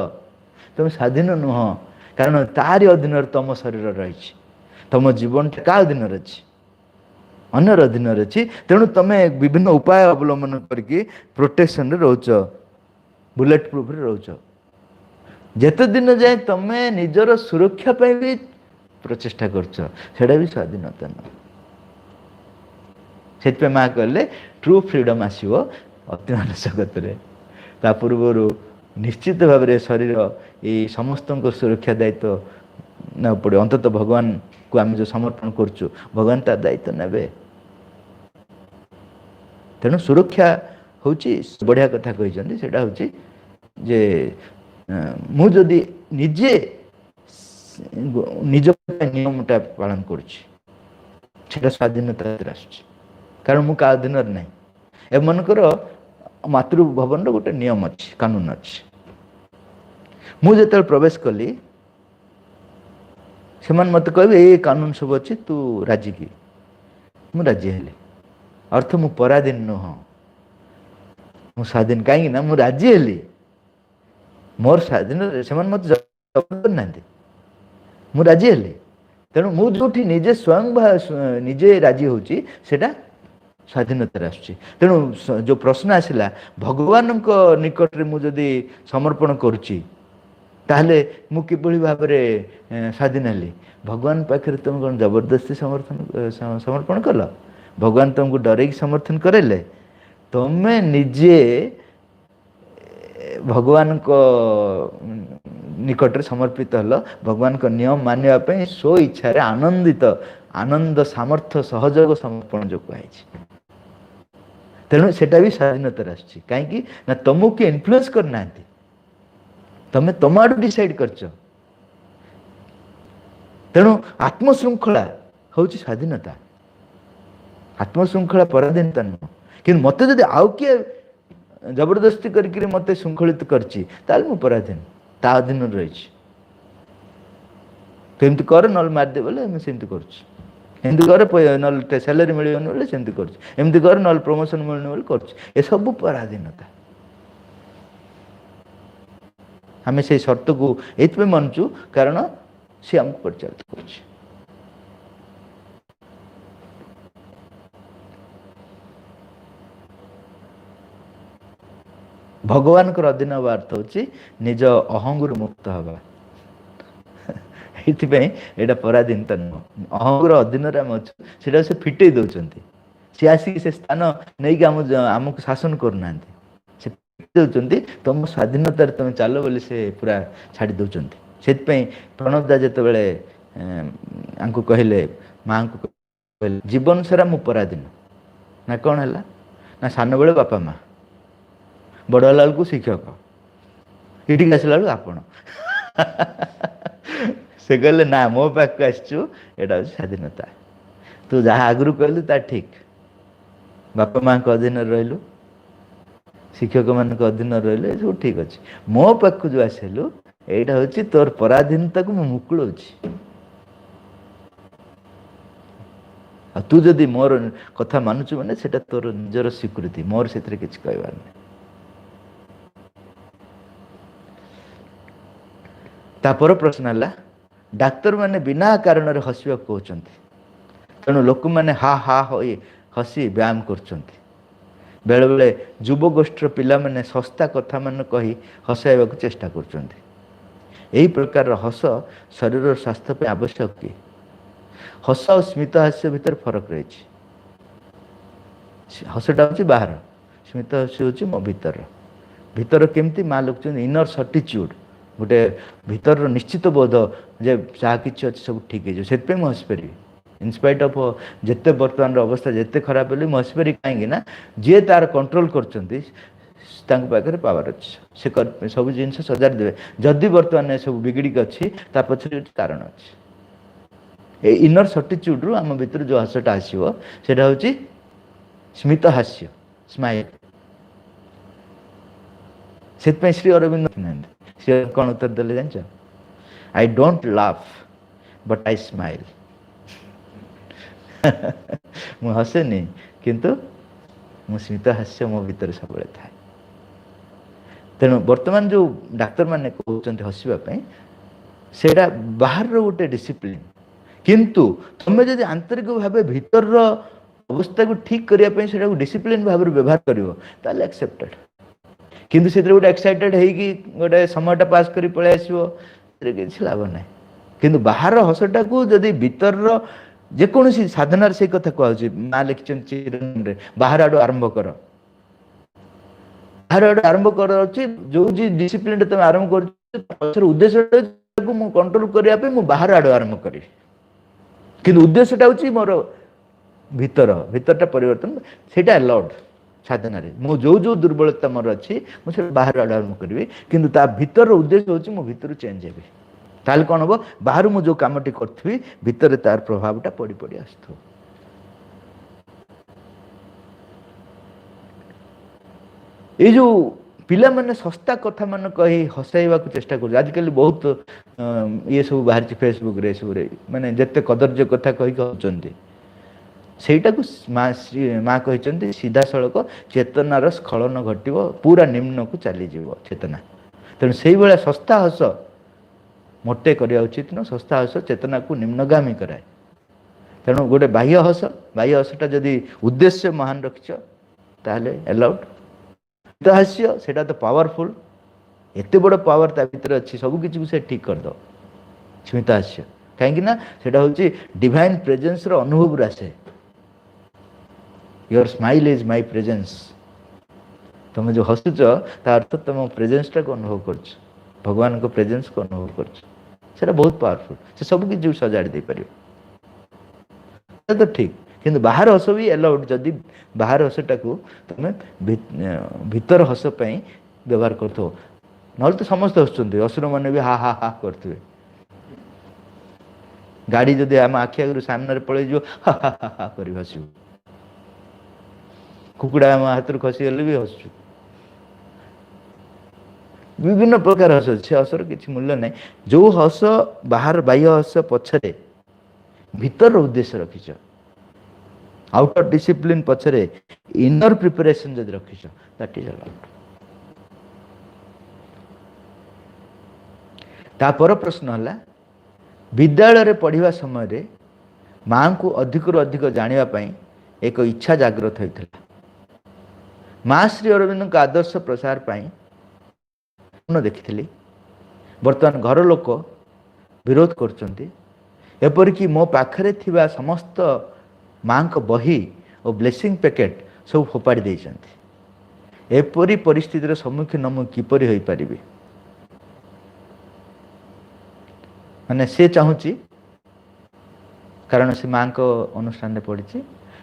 तुम स्वाधीन नुह कारण तारी अधीन तुम शरीर रही तुम जीवन क्या अधीन अच्छी अन्यर अधीन अच्छी तेणु तुम्हें विभिन्न उपाय अवलंबन करके प्रोटेक्शन रोच बुलेट प्रूफ रोच जेते दिन जाए तुम्हें निजर सुरक्षा भी प्रचेषा कर भी स्वाधीनता न से माँ कहले ट्रू फ्रीडम आसो अतिमान जगत ता पूर्व निश्चित भाव में शरीर ये समस्त सुरक्षा दायित्व ନେବାକୁ ପଡ଼ିବ। ଅନ୍ତତଃ ଭଗବାନକୁ ଆମେ ଯେଉଁ ସମର୍ପଣ କରୁଛୁ ଭଗବାନ ତା ଦାୟିତ୍ୱ ନେବେ। ତେଣୁ ସୁରକ୍ଷା ହେଉଛି ବଢ଼ିଆ କଥା କହିଛନ୍ତି। ସେଇଟା ହେଉଛି ଯେ ମୁଁ ଯଦି ନିଜେ ନିଜ ନିୟମଟା ପାଳନ କରୁଛି ସେଟା ସ୍ୱାଧୀନତା ଆସୁଛି, କାରଣ ମୁଁ କାହା ଅଧୀନରେ ନାହିଁ। ଏମାନଙ୍କର ମାତୃଭବନର ଗୋଟେ ନିୟମ ଅଛି, କାନୁନ ଅଛି। ମୁଁ ଯେତେବେଳେ ପ୍ରବେଶ କଲି ସେମାନେ ମୋତେ କହିବେ ଏ କାନୁନ ସବୁ ଅଛି, ତୁ ରାଜି କି? ମୁଁ ରାଜି ହେଲି। ଅର୍ଥ ମୁଁ ପରାଧୀନ ନୁହଁ, ମୁଁ ସ୍ୱାଧୀନ। କାହିଁକି ନା ମୁଁ ରାଜି ହେଲି, ମୋର ସ୍ୱାଧୀନ। ସେମାନେ ମୋତେ କରିନାହାନ୍ତି, ମୁଁ ରାଜି ହେଲି। ତେଣୁ ମୁଁ ଯେଉଁଠି ନିଜେ ସ୍ୱୟଂ ନିଜେ ରାଜି ହେଉଛି ସେଇଟା ସ୍ୱାଧୀନତାରେ ଆସୁଛି। ତେଣୁ ଯେଉଁ ପ୍ରଶ୍ନ ଆସିଲା ଭଗବାନଙ୍କ ନିକଟରେ ମୁଁ ଯଦି ସମର୍ପଣ କରୁଛି ତାହେଲେ ମୁଁ କିଭଳି ଭାବରେ ସ୍ୱାଧୀନ ହେଲି? ଭଗବାନ ପାଖରେ ତୁମେ କ'ଣ ଜବରଦସ୍ତି ସମର୍ପଣ କଲ? ଭଗବାନ ତୁମକୁ ଡରେଇକି ସମର୍ଥନ କରେଇଲେ? ତୁମେ ନିଜେ ଭଗବାନଙ୍କ ନିକଟରେ ସମର୍ପିତ ହେଲ, ଭଗବାନଙ୍କ ନିୟମ ମାନିବା ପାଇଁ ସ୍ୱ ଇଚ୍ଛାରେ ଆନନ୍ଦ ସାମର୍ଥ୍ୟ ସହଯୋଗ ସମର୍ପଣ ଯେଉଁ କୁହାଯାଇଛି। ତେଣୁ ସେଟା ବି ସ୍ୱାଧୀନତାରେ ଆସୁଛି। କାହିଁକି ନା ତମକୁ କିଏ ଇନଫ୍ଲୁଏନ୍ସ କରିନାହାନ୍ତି, ତମେ ତମ ଆଡୁ ଡିସାଇଡ୍ କରିଛ। ତେଣୁ ଆତ୍ମଶୃଙ୍ଖଳା ହେଉଛି ସ୍ୱାଧୀନତା। ଆତ୍ମଶୃଙ୍ଖଳା ପରାଧୀନତା ନୁହଁ। କିନ୍ତୁ ମୋତେ ଯଦି ଆଉ କିଏ ଜବରଦସ୍ତି କରିକି ମୋତେ ଶୃଙ୍ଖଳିତ କରିଛି ତାହେଲେ ମୁଁ ପରାଧୀନ, ତା ଅଧୀନରେ ରହିଛି। ତୁ ଏମିତି କର ନହେଲେ ମାରିଦେ ବୋଲେ ମୁଁ ସେମିତି କରୁଛି, ଏମିତି କରେ ନହେଲେ ସାଲାରୀ ମିଳିବନି ବୋଲେ ସେମିତି କରୁଛି, ଏମିତି କରେ ନହେଲେ ପ୍ରମୋସନ୍ ମିଳୁନି ବୋଲି କରୁଛି। ଏସବୁ ପରାଧୀନତା। ଆମେ ସେଇ ସର୍ତ୍ତକୁ ଏଇଥିପାଇଁ ମାନୁଛୁ କାରଣ ସେ ଆମକୁ ପରିଚାଳିତ କରୁଛି। ଭଗବାନଙ୍କର ଅଧୀନ ହେବା ଅର୍ଥ ହେଉଛି ନିଜ ଅହଙ୍ଗରୁ ମୁକ୍ତ ହେବା। ଏଇଥିପାଇଁ ଏଇଟା ପରାଧୀନତା ନୁହଁ। ଅହଙ୍ଗର ଅଧୀନରେ ଆମେ ଅଛୁ, ସେଇଟା ସେ ଫିଟେଇ ଦେଉଛନ୍ତି। ସେ ଆସିକି ସେ ସ୍ଥାନ ନେଇକି ଆମକୁ ଶାସନ କରୁନାହାନ୍ତି, ସେ ଫିଟେଇ ଦେଉଛନ୍ତି। ତମ ସ୍ୱାଧୀନତାରେ ତମେ ଚାଲ ବୋଲି ସେ ପୁରା ଛାଡ଼ି ଦେଉଛନ୍ତି। ସେଥିପାଇଁ ପ୍ରଣବ ଦା ଯେତେବେଳେ ଆଙ୍କୁ କହିଲେ, ମାଆଙ୍କୁ କହିଲେ ଜୀବନ ସାରା ମୁଁ ପରାଧୀନ। ନା କ'ଣ ହେଲା ନା ସାନବେଳେ ବାପା ମା, ବଡ଼ ହେଲା ବେଳକୁ ଶିକ୍ଷକ, ଏଠିକି ଆସିଲା ବେଳକୁ ଆପଣ। ସେ କହିଲେ ନା ମୋ ପାଖକୁ ଆସିଛୁ, ଏଇଟା ହେଉଛି ସ୍ୱାଧୀନତା। ତୁ ଯାହା ଆଗରୁ କହିଲୁ ତା ଠିକ୍। ବାପା ମାଆଙ୍କ ଅଧୀନରେ ରହିଲୁ, ଶିକ୍ଷକମାନଙ୍କ ଅଧୀନରେ ରହିଲୁ, ଏସବୁ ଠିକ୍ ଅଛି। ମୋ ପାଖକୁ ଯେଉଁ ଆସିଲୁ ଏଇଟା ହେଉଛି ତୋର ପରାଧୀନତାକୁ ମୁଁ ମୁକୁଳଉଛି। ଆଉ ତୁ ଯଦି ମୋର କଥା ମାନୁଛୁ ମାନେ ସେଟା ତୋର ନିଜର ସ୍ୱୀକୃତି, ମୋର ସେଥିରେ କିଛି କହିବାର ନାହିଁ। ତାପରେ ପ୍ରଶ୍ନ ହେଲା, ଡାକ୍ତରମାନେ ବିନା କାରଣରେ ହସିବାକୁ କହୁଛନ୍ତି, ତେଣୁ ଲୋକମାନେ ହା ହା ହୋଇ ହସି ବ୍ୟାୟାମ କରୁଛନ୍ତି। ବେଳେବେଳେ ଯୁବଗୋଷ୍ଠୀର ପିଲାମାନେ ଶସ୍ତା କଥା ମାନ କହି ହସାଇବାକୁ ଚେଷ୍ଟା କରୁଛନ୍ତି। ଏହି ପ୍ରକାରର ହସ ଶରୀରର ସ୍ୱାସ୍ଥ୍ୟ ପାଇଁ ଆବଶ୍ୟକ କି? ହସ ଆଉ ସ୍ମିତ ହାସ୍ୟ ଭିତରେ ଫରକ ରହିଛି। ହସଟା ହେଉଛି ବାହାର, ସ୍ମିତ ହାସ୍ୟ ହେଉଛି ମୋ ଭିତର। ଭିତର କେମିତି? ମା ଲେଖୁଛନ୍ତି ଇନର ସର୍ଟିଚ୍ୟୁଡ୍, ଗୋଟେ ଭିତରର ନିଶ୍ଚିତ ବୋଧ ଯେ ଯାହା କିଛି ଅଛି ସବୁ ଠିକ୍ ହେଇଯିବ, ସେଥିପାଇଁ ମୁଁ ହସିପାରିବି। ଇନସ୍ପାଇଟ୍ ଅଫ୍ ଯେତେ ବର୍ତ୍ତମାନର ଅବସ୍ଥା ଯେତେ ଖରାପ ହେଲେ ମୁଁ ହସିପାରିବି। କାହିଁକି ନା ଯିଏ ତାର କଣ୍ଟ୍ରୋଲ କରୁଛନ୍ତି ତାଙ୍କ ପାଖରେ ପାୱାର ଅଛି, ସେ ସବୁ ଜିନିଷ ସଜାଡ଼ି ଦେବେ। ଯଦି ବର୍ତ୍ତମାନ ଏସବୁ ବିଗିଡ଼ିକି ଅଛି ତା ପଛରେ ଗୋଟେ କାରଣ ଅଛି। ଏଇ ଇନର ସର୍ଟିଚ୍ୟୁଡ୍ରୁ ଆମ ଭିତରୁ ଯେଉଁ ହସଟା ଆସିବ ସେଇଟା ହେଉଛି ସ୍ମିତ ହାସ୍ୟ, ସ୍ମାଇଲ୍। ସେଥିପାଇଁ ଶ୍ରୀ ଅରବିନ୍ଦ ସେ କ'ଣ ଉତ୍ତର ଦେଲେ ଜାଣିଛ? I don't laugh but I smile. ମୁଁ ହସେନି କିନ୍ତୁ ମୁଁ ସ୍ମିତ ହାସ୍ୟ ମୋ ଭିତରେ ସବୁବେଳେ ଥାଏ। ତେଣୁ ବର୍ତ୍ତମାନ ଯେଉଁ ଡାକ୍ତରମାନେ କହୁଛନ୍ତି ହସିବା ପାଇଁ, ସେଇଟା ବାହାରର ଗୋଟେ ଡିସିପ୍ଲିନ୍। କିନ୍ତୁ ତୁମେ ଯଦି ଆନ୍ତରିକ ଭାବେ ଭିତରର ଅବସ୍ଥାକୁ ଠିକ୍ କରିବା ପାଇଁ ସେଇଟାକୁ ଡିସିପ୍ଲିନ୍ ଭାବରେ ବ୍ୟବହାର କରିବ ତାହେଲେ ଆକ୍ସେପ୍ଟେଡ୍। କିନ୍ତୁ ସେଥିରେ ଗୋଟେ ଏକ୍ସାଇଟେଡ୍ ହେଇକି ଗୋଟେ ସମୟଟା ପାସ୍ କରି ପଳେଇ ଆସିବ, ସେଥିରେ କିଛି ଲାଭ ନାହିଁ। କିନ୍ତୁ ବାହାର ହସଟାକୁ ଯଦି ଭିତରର ଯେକୌଣସି ସାଧନାରେ ସେଇ କଥା କୁହାଯାଉଛି, ମା ଲେଖିଛନ୍ତି ବାହାର ଆଡୁ ଆରମ୍ଭ କର। ବାହାର ଆଡୁ ଆରମ୍ଭ କର ଅଛି, ଯୋଉ ଡିସିପ୍ଲିନଟା ତମେ ଆରମ୍ଭ କରୁଛ ପଛର ଉଦ୍ଦେଶ୍ୟ को मु कंट्रोल करिया पे मु बाहर आड़ आरंभ करी किंतु उद्देश्यटा होची मोर भीतरटा परिवर्तन सेटा अलाउड साधना रे मु जो दुर्बलता मोर अछि मु से बाहर आड़ आरंभ करी किंतु ता भीतर उद्देश्य होची मु भीतर चेंज हेबी ताल कोन हो बाहर मु जो कामटी करथबी भीतर तार प्रभावटा पड़ी पड़ी आस्थो ये जो पिला माने सस्ता कथा मान कही हसाइबा को चेष्टा कर आजकल बहुत ये सब बाहर फेसबुक रे सब रे माने जत्ते कदर्य कथा कही कहउचंती सेटा को माँ कहते सीधा सड़क चेतनार स्खलन घटव पूरा निम्न को चली जीव चेतना तेणु से भाया सस्ता हस मोटे करवा उचित न सस्ता हस चेतना को निम्नगामी कराए तेणु गोटे बाह्य हसटा जदि उद्देश्य महान रखिछ ताहले अलाउड हास्य सेटा तो पावरफुल एते बड़ पावर ता भीतर अच्छी सब किसी से ठीक कर दो स्मित हास्य कहीं सेटा होची डिवाइन प्रेजेंस रो अनुभव आसे your smile is my presence तुम जो हसुच ता अर्थ तुम प्रेजेंस टा को अनुभव कर भगवान को प्रेजेंस को अनुभव कर बहुत पावरफुल से सब किसी सजाड़ दे पार तो ठीक किंतु बाहर हस भी अलाउड जदि बाहर हसटा को तुम भीतर हस व्यवहार कर ना तो समस्त हसुँच असुर मैंने भी हा हा हा करते गाड़ी जदि आम आखि आगे सामने पड़े जो हा हा हा हा कर हसू कुकुड़ा आम हाथ खसीगले भी हसु विभिन्न प्रकार हस से हसर किसी मूल्य ना जो हस बाहर बाह्य हस पछरे भीतर उद्देश्य रखीच आउटर डिसिप्लिन पछरे इनर प्रिपरेशन जब रखीच दैट इज अलाउड तापर प्रश्न है विद्यालय पढ़िवा समय माँ को अधिक रु अधिक जानापी एक इच्छा जागृत होता माँ श्री अरविंद का आदर्श प्रसार पाई देखी बर्तमान घर लोक विरोध करपरिक मो पाखरे थिबा समस्त माँ को बही और ब्लेसिंग पैकेट सब फोपाड़ी देइछन्ति एपरी परिस्थितिर सम्मुखीन मु किपरि होई परिबि माने से चाहूची कारण से माँ को अनुष्ठान पड़ी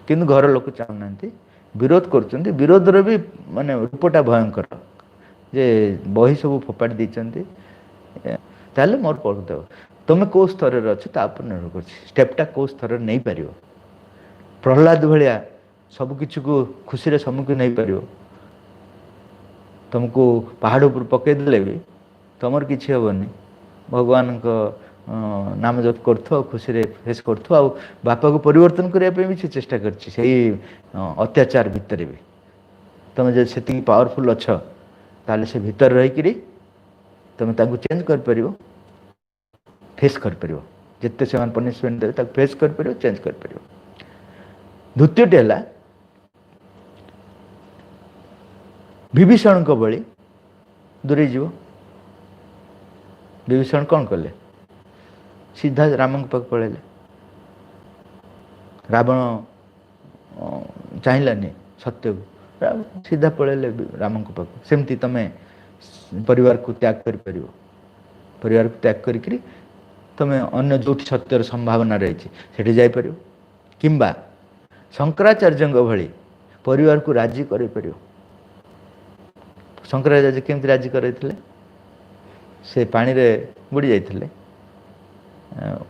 किंतु घर लोक चाहूना विरोध कर विरोध भी माने रूपटा भयंकर जे बही सब फोपाड़ी देइछन्ति ताले मोर पढ़देव तुम कौ स्तर अच्छे निर्भर कर स्टेपटा कौ स्तर नहीं पार प्रहलाद भाया सबकि को खुशी सम्मुखीन नहीं पार तुमको पहाड़ उपर पकईदे भी तुमर किसी हेनी भगवान को नाम जप कर खुशी फेस कर बापा को परिवर्तन करने भी से चेष्टा कर अत्याचार भितर भी तुम जो से पावरफुल अच्छ ताले से भीतर रहीकि तुम चेंज कर पार फेस कर पार जिते से पनिशमेंट देते फेस कर पार चेंज कर पार द्वितीयटी है विभीषण को बड़ी दूरे जीव विभीषण कौन कले सीधा राम पाक पड़े रावण चाहिलानी सत्य को सीधा पड़े राम पाक सेमती तमें परिवार को त्याग कर परिवार को त्याग करी तमें अन्य जो सत्यर संभावना रही से जापर किंबा शंकराचार्य भली परिवार को राजी कर शंकराचार्य केमती राजी करते से पानी रे बुड़ी जाते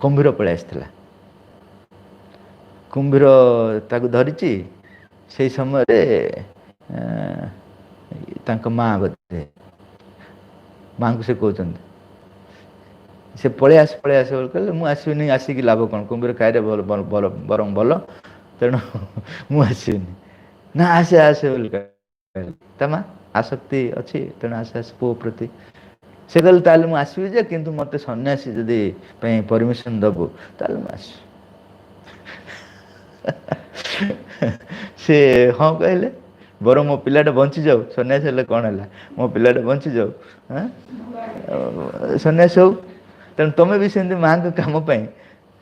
कुंभीर पलि आसला कुंभीर ताकू धरी से समय माँ बोधे माँ को से कहते से पलि आस कहले मुझे आसबिनी आसिक लाभ कौन कुंभीर खाए बरम भल तेणु मुझे ना आसे आसे बोल आसक्ति अच्छी तेणु आसे आसे पु प्रति से कहले ताले मुझे आसबि जे किंतु मत सन्यासी जदि परमिशन दबु ताले मुझे से हाँ कहले बर मो पिलाटा बंची जाऊ सन्यासी हेल्ले कौन है मो पिलाटा बंची जाऊ सन्यासी हो तेणु तुम भी सेमती माँ को कम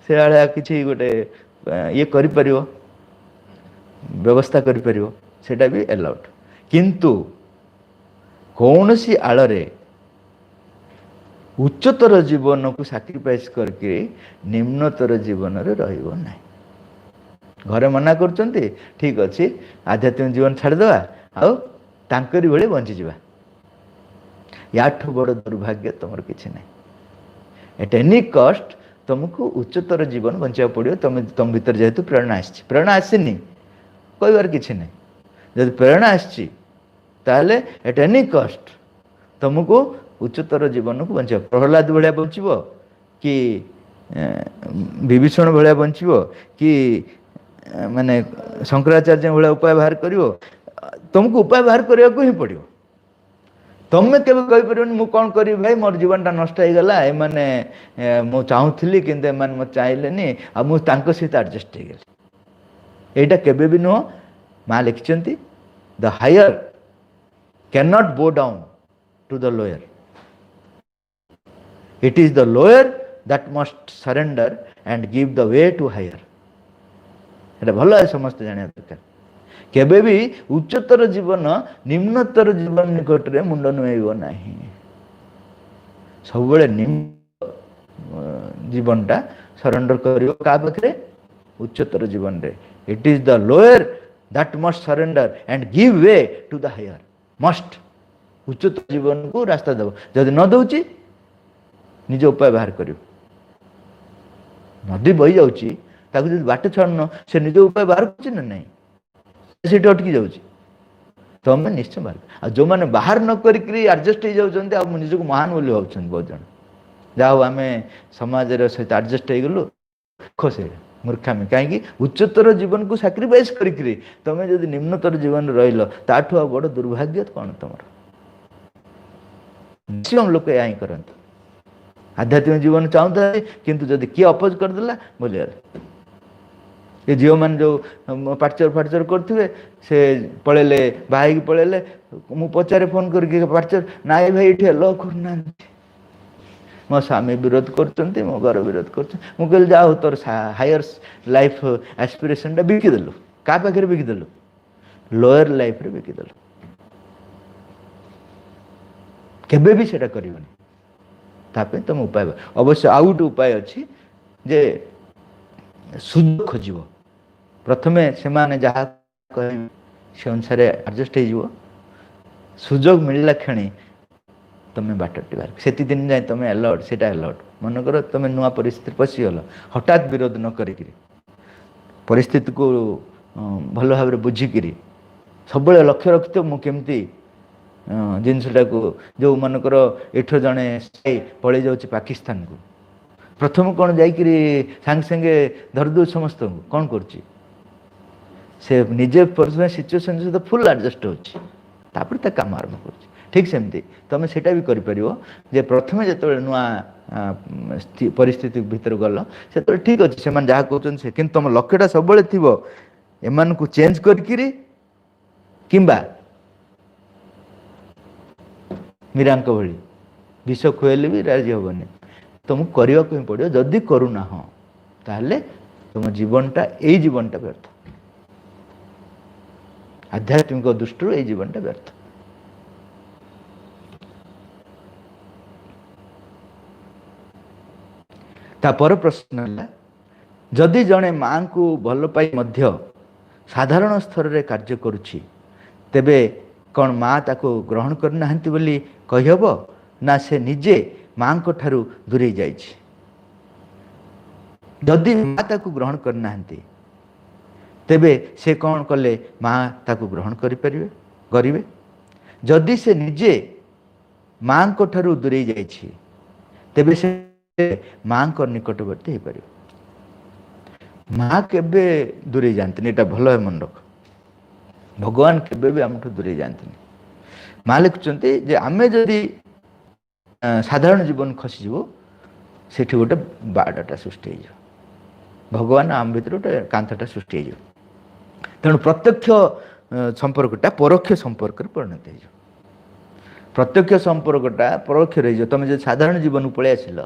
से भाया किसी गोटे ये कर व्यवस्था कर भी अलाउड किंतु कौन सी आड़े उच्चतर जीवन को साक्रिफाइस करके निम्नतर जीवन रे रहिबो नाही। घरे मना करचंती ठीक अच्छी आध्यात्मिक जीवन छाड़देवा आउ तांकरी भली बंची जावा। याठू बड़ दुर्भाग्य तुमर किसी ना। एट एनी कस्ट तुमको उच्चतर जीवन बंचा पड़ो। तुम भीतर जेहेतु प्रेरणा आसी प्रेरणा आसनी कहबार किसी ना। जब प्रेरणा आसी ताहले एट एनी कस्ट तुमको उच्चतर जीवन को बंचा। प्रहलाद भाया बचब कि विभीषण भाया बचब कि माने शंकराचार्य भाया उपाय बाहर करिवो। तुमको उपाय बाहर करने को ही पड़ो। तुम्हें केवे कही परिबनी मु कौन करी भाई मोर जीवनटा नष्ट हो गला ए माने मु चाहूली कि मत चाहलेनी आ मु तांको सहित एडजस्ट हो गली। एटा केबे भी नुह। माँ लिखिचंती the higher can not bow down to the lower, it is the lower that must surrender and give the way to higher. एटा भल है समस्त जानिया दरकार। केबे भी उच्चतर जीवन निम्नतर जीवन निकट रे मुंड नुएब नाही। सब निम्न जीवनटा सरेंडर करियो का पाखरे उच्चतर जीवन रे। It is the lower that must surrender and give way to the higher. Must उच्चतर जीवन को रास्ता दब। जदि न दउची निज उपाय बाहर करियो। नदी बही जाउची ताकू जदि बाट छाड़न से निज उपाय बाहर करछि ना नहीं सीट अटकी जाऊँगी। तुम निश्चय बाहर आ जो मैंने बाहर न करी एडजस्ट हो जाऊँ आ निजक महान बोली भावुं बहुत जन जाओ आम समाज सहित एडजस्ट हो गलु खुश मूर्खामी कहीं उच्चतर जीवन को साक्रिफाइस करी तुम जब निम्नतर जीवन रही ताठू आ बड़ दुर्भाग्य कौन तुम मैक्सीम लोक या करते आध्यात्मिक जीवन चाहता है किंतु जदि किए अपोज करदेला बोलिए ये झील मैंने जो पार्चर फार्चर करें से पलैले बाहर पलैले मु पचारे फोन करके पार्चर नाई भाई ये लो करना मो स्वामी विरोध कर मो घर विरोध कर जाओ तोर हायर लाइफ एस्पिरेशन बिकिदेलु क्या पाखे बिकिदेलु लोअर लाइफ रे बिकिदेलु केबे भी सेटा करबनी तापे तुम उपाय अवश्य आउ गोटे उपाय अच्छी जे सुजोग खोज प्रथमे से माने जहाँ कह से अनुसार एडजस्ट हो सुजोग मिलला क्षणी तुम्हें बाटटी बाहर से दिन जाए तुम अलर्ट से अलर्ट मन कर तुम नुआ परिस्थिति पशिगल हठात विरोध न करी परिस्थिति को भल भाव बुझिकी सब लक्ष्य रखिथ मुझे जिनसटा को जो मनकर एठ जड़े पलि जाऊँ पाकिस्तान को प्रथम कौन जाकि सांगे सांगे धरदे समस्त कौन कर से निजे सिचुएशन सहित फुल एडजस्ट होता काम आरंभ कर ठीक सेमती तुम सेटा भी कर प्रथम जो नुआ परिस्थिति भीतर गल से ठीक अच्छे से जहाँ कहते से कि तुम लक्ष्यटा सब थी एम को चेंज करी किंबा मीरा भली विष खुएले भी राजी हेनी तुमको करने को ही पड़ो जदि करूना ताहले तुम जीवनटा यही जीवनटा व्यर्थ आध्यात्मिक दृष्टि यही जीवनटा व्यर्थ। तापर प्रश्न है जदि जड़े माँ को भल पाई मध्य साधारण स्तर रे कार्य करुछि तेबे कौन माँ ताको ग्रहण करना बोली कहब ना से निजे माँ को ठारू दूरे जाइछि। जदि माँ ताको ग्रहण करना तेबे से कौन कले माँ ताको ग्रहण करिवे जदि से निजे माँ को ठारू दूरे जाइछि तेबे से माँ को निकटवर्ती हो पार। माँ केबे दूरे जाती एटा भल है मन रख भगवान केबे भी आम दूरे जाती। माँ लिखुंट जे आमे जदि साधारण जीवन खसीज से गोटे बाड़टा सृष्टि हो भगवान आम भर गोटे कांथटा सृष्टि हो तेणु प्रत्यक्ष संपर्कटा परोक्ष संपर्क परिणत हो प्रत्यक्ष संपर्कटा परोक्ष रही तुम जो साधारण जीवन पलि आसिल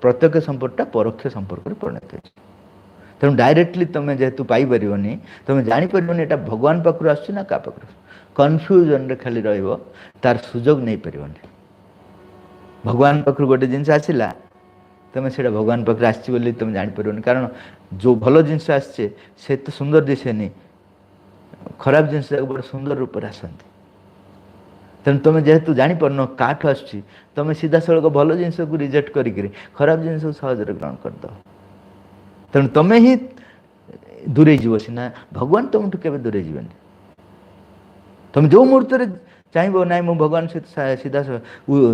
प्रत्यक्ष संपर्कटा परोक्ष संपर्क परिणत हो तेणु डायरेक्टली तुम जेहेतु पाइपर तुम जापर ये भगवान पाखु आसुच्छी ना क्या पाखु कन्फ्यूजन रे खाली रही तार सुजोग नहीं पार भगवान पाखु गोटे जिनस आसला तुम से भगवान पाखे आसी तुम जापर कारण जो भल जिनस आसे से तो सुंदर दिसेनी खराब जिनस बड़े सुंदर रूप से आसती तेणु तुम जेहेतु जापर काठू आस तुम सीधा सड़क भल जिनस को रिजेक्ट करी खराब जिनस को सहज ग्रहण करद तेणु तुम ही दूरे जीव सीना भगवान तुमठू के दूरे जीवन तुम जो मुहूर्त चाहब ना मु भगवान सहित सीधा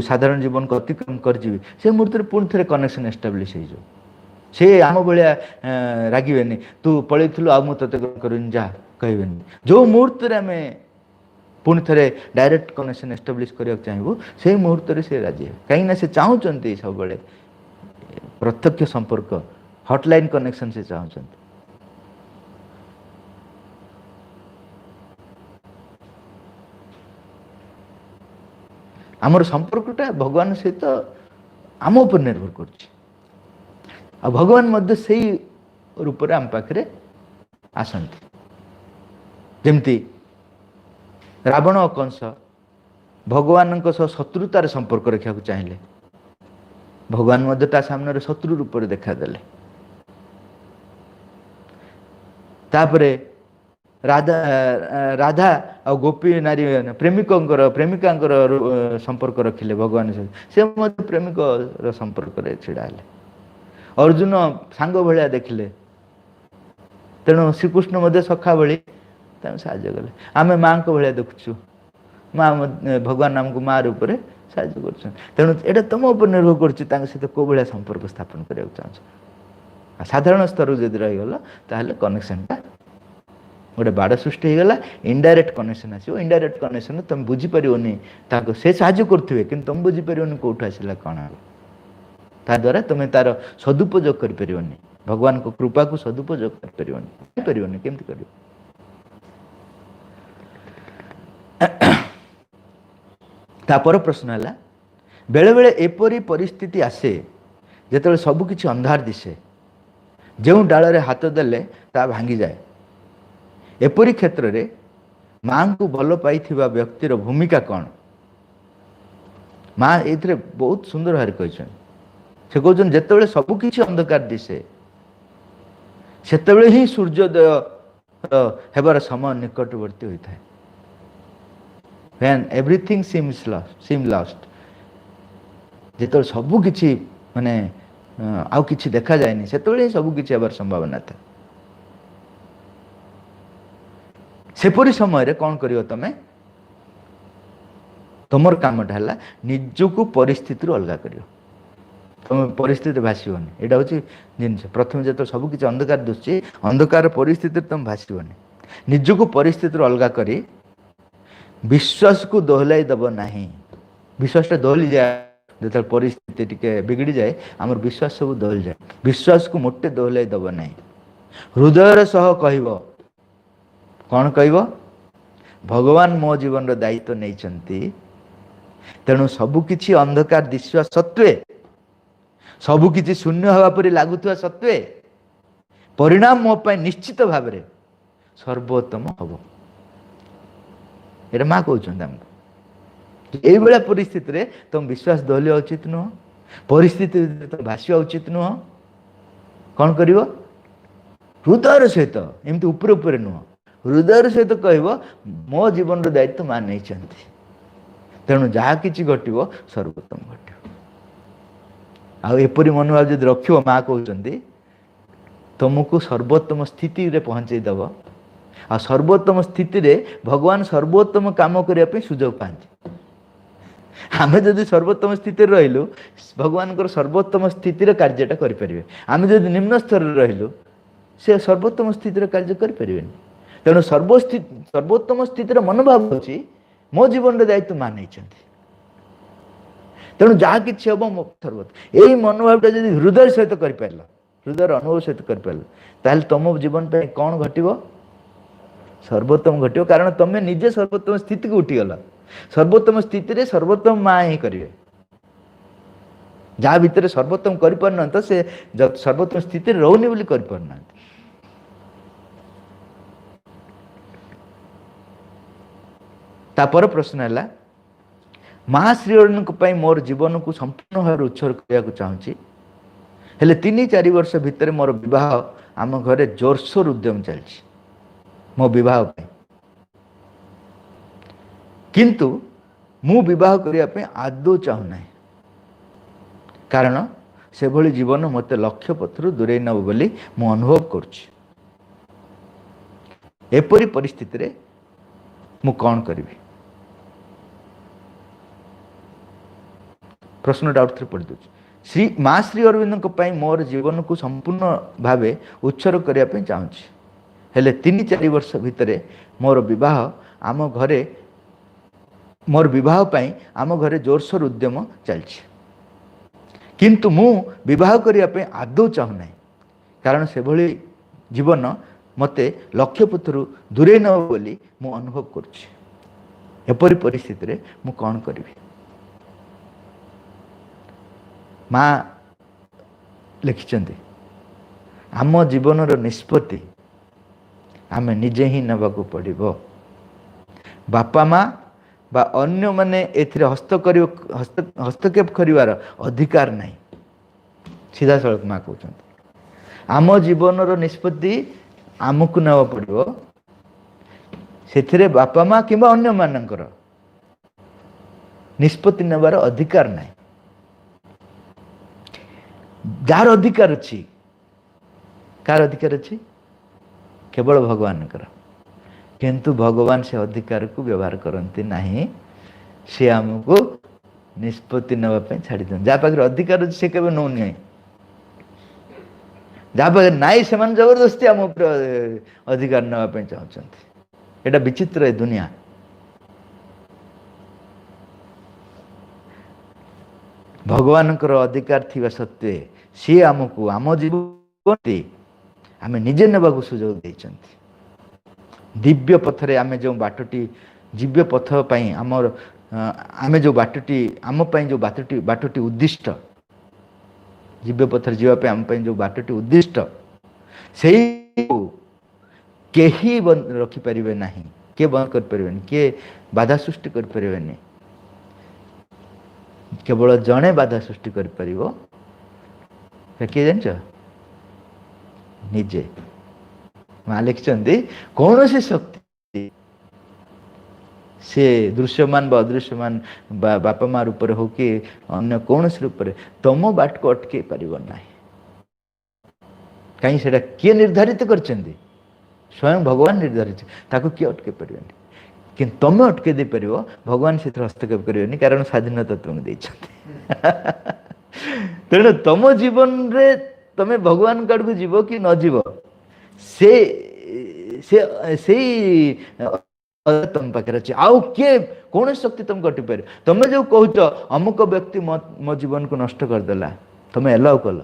साधारण जीवन को अतिक्रम कर से मुहूर्त पुणी थे कनेक्शन एस्टाब्लीश हो से आम भाया रागे तू पलैलु आ मुझे ग्रहण कर जा कहे जो मुहूर्त आम पुणी थे डायरेक्ट कनेक्शन एस्टाब्लीश करने चाहबू से मुहूर्त से राजी है कहीं से चाहते सब प्रत्यक्ष संपर्क हॉटलाइन कनेक्शन से चाहते आमर संपर्कटा भगवान सहित आम उपर निर्भर कर भगवान मध्य से रूप आम पाखे आसती जमती रावण और कंस भगवान शत्रुतार संपर्क रखा चाहिए भगवान मध्य ता सामने शत्रु रूप से देखादेले तापरे राधा राधा और गोपी नारी प्रेमिका संपर्क रखिले भगवान से प्रेमिक संपर्क छिड़ा अर्जुन सांग भाया देखिले तेणु श्रीकृष्ण सखा भली साहाଯ୍य कले आम माँ को भाया देखुचु माँ भगवान आमको माँ रूप से साहाଯ୍य कर तेणु यहाँ तुम उपर निर्भर कर सहित कौ भाया संपर्क स्थापन करने चाहूँ साधारण स्तर जब रहीगला ताहले कनेक्शनटा गोटे बाड़ सृष्टि होगला इनडायरेक्ट कनेक्शन आसो इनडायरेक्ट कनेक्शन तुम बुझीपर से साहाଯ୍य करुवे कि तुम बुझीपर कौटू आसला कौन ता द्वारा तुम तार सदुपयोग कर भगवान को कृपा को सदुपयोग कर केमती कर तापर प्रश्न है बेले बेले एपरी परिस्थिति आसे जिते सबकि अंधार दिशे जो डाल हाथ देले ता भांगी जाए एपरी क्षेत्र में माँ को भल पाई व्यक्तिर भूमिका कौन माँ ये बहुत सुंदर भाव कहते से कहते जिते सबकि अंधकार दिशे से ही सूर्योदय हेबार समय निकटवर्ती होता है when everything seem lost जिते सबकि माने आउ किछि देखा जाए से सबकि हेबार संभावना था सेपरी समय कौन कर तुम तुम कामटा है निजक परिस्थिति अलग कर तुम परिस्थिति भाषोनी यहाँ हूँ जिन प्रथम जो सबकि अंधकार दुसुची अंधकार परिस्थिति तुम भाषोनी निजक परिस्थिति अलग कर विश्वास को दोहलाई दब ना विश्वास दोहली जाए जो परिस्थिति टिके बिगड़ी जाए आमर विश्वास सब दोहली जाए विश्वास को मोटे दोहलाई दब ना हृदय सह कह कौन कह भगवान मो जीवन दायित्व नहीं तेणु सबकि अंधकार दिशा सत्वे सबकि शून्य हवा परी लगुवा सत्वे परिणाम मो पाई निश्चित भाव सर्वोत्तम हम ये माँ कहते आमको ये परिस्थिति रे तुम विश्वास दोहलिया उचित नुह परिस्थिति तुम भाषा उचित नुह कौन कर हृदय सहित एमती ऊपर ऊपर नुह हृदय सहित कह मो जीवन दायित्व माँ नहीं तेणु जहाँ कि घट सर्वोत्तम घट आपर मनोभाव जब रख माँ कहते तुमको सर्वोत्तम स्थिति रे पहुँचईदेव आ सर्वोत्तम स्थिति रे भगवान सर्वोत्तम काम करने सुजोग पाती आम जदि सर्वोत्तम स्थिति रहिलु भगवान को सर्वोत्तम स्थिति कार्यटा करें आम जदि निम्न स्तर रहिलु से सर्वोत्तम स्थिति कार्य करें तेणु सर्वोत्तम स्थितिर मनोभाव होची मो जीवन दायित्व मान नहीं तेणु जहाँ कि हम सर्वोत्तम यही मनोभावटा जब हृदय सहित कर हृदय अनुभव सहित कर तुम जीवन पे कौन घटो सर्वोत्तम घटो कारण तुम्हें निजे सर्वोत्तम स्थिति को उठीगल सर्वोत्तम स्थिति सर्वोत्तम माँ ही करेंगे जहाँ भितर सर्वोत्तम कर से सर्वोत्तम स्थिति रोनी बोली कर तापर प्रश्न है माँ श्री अरविंद मोर जीवन को संपूर्ण भाव उत्सर्ग करने चाहूँगी हेले 3-4 वर्ष भितर मोर विवाह आम घरे जोरसोर उद्यम चलछि मो विवाह पे किंतु मु विवाह करने आदौ चाहूना कारण से भली जीवन मत लक्ष्य पथर दूरे नब बोली मु अनुभव करुछि एपरी परिस्थिति रे मु कौन करी प्रश्न डाउट पढ़ी दूसरी श्री माँ श्री अरविंद मोर जीवन को संपूर्ण भाव उत्सर्ग करने चाहूँगी हेले 3-4 वर्ष भितर मोर विवाह आम घरे मोर विवाह पाई आम घरे जोरसोर उद्यम चलछि किंतु मु विवाह करने आदौ चाहूना कारण से भली जीवन मते लक्ष्य पथर दूरे न बोली मु अनुभव करुछि एपरी परिस्थिति रे मु कौन करी माँ लिखिछन्ति आम जीवन निष्पत्ति आमे निजे ही नबाकू पड़िबो बापा माँ बा अन्य माने एथिरे हस्तक्षेप करिवार अधिकार नहीं सीधा सड़क माँ कहते आम जीवन निष्पत्ति आमको नवा पड़िबो सेथिरे बापा माँ किंबा अन्य मानकर निष्पत्ति नेबार अधिकार नहीं जार अधिकार अच्छी कार अधिकार अच्छी केवल भगवान किंतु भगवान से अधिकार को व्यवहार करती नहीं सी आमको निष्पत्ति नापी छाड़ी दिखाते जहाँ पाखे अधिकार अच्छे से केवल नौ नहीं जहाँ पाखे नाई से जबरदस्ती आम अधिकार नापी चाहते एटा विचित्र है दुनिया भगवान अधिकार थी सत्वे सी आमको आम जीवन आम निजे नेबा सुजोग देइछन्ति दिव्य पथरे आम जो बाटटी दिव्य पथ पाई आमर आम जो बाटटी आम जो बाटटी उद्दिष्ट दिव्य पथर जीवाई आम जो बाटटी उद्दिष्ट से केही रखिपारे ना किए बंद कर किए बाधा सृष्टि कर केवल जड़े बाधा सृष्टि कर किए जान निजे माँ लिखिं कौन सी शक्ति से दृश्यमान बा अदृश्यमान बापा माँ रूप हो कि अन्य कौन सी रूप तुम बाट को अटके पारना कहीं से किए निर्धारित कर स्वयं भगवान निर्धारित ताको किए अटके पारे कि तुम अटके दे पार भगवान से हस्तक्षेप करें कारण स्वाधीनता तुम तेणु तुम जीवन रे तमें भगवान काड़ को जीव कि न जीव से तुम पाखे अच्छे आउ किए कौन शक्ति तुम कटि पार तुम जो कहच अमुक व्यक्ति मो जीवन को नष्ट करदेला तुम एलाउ कल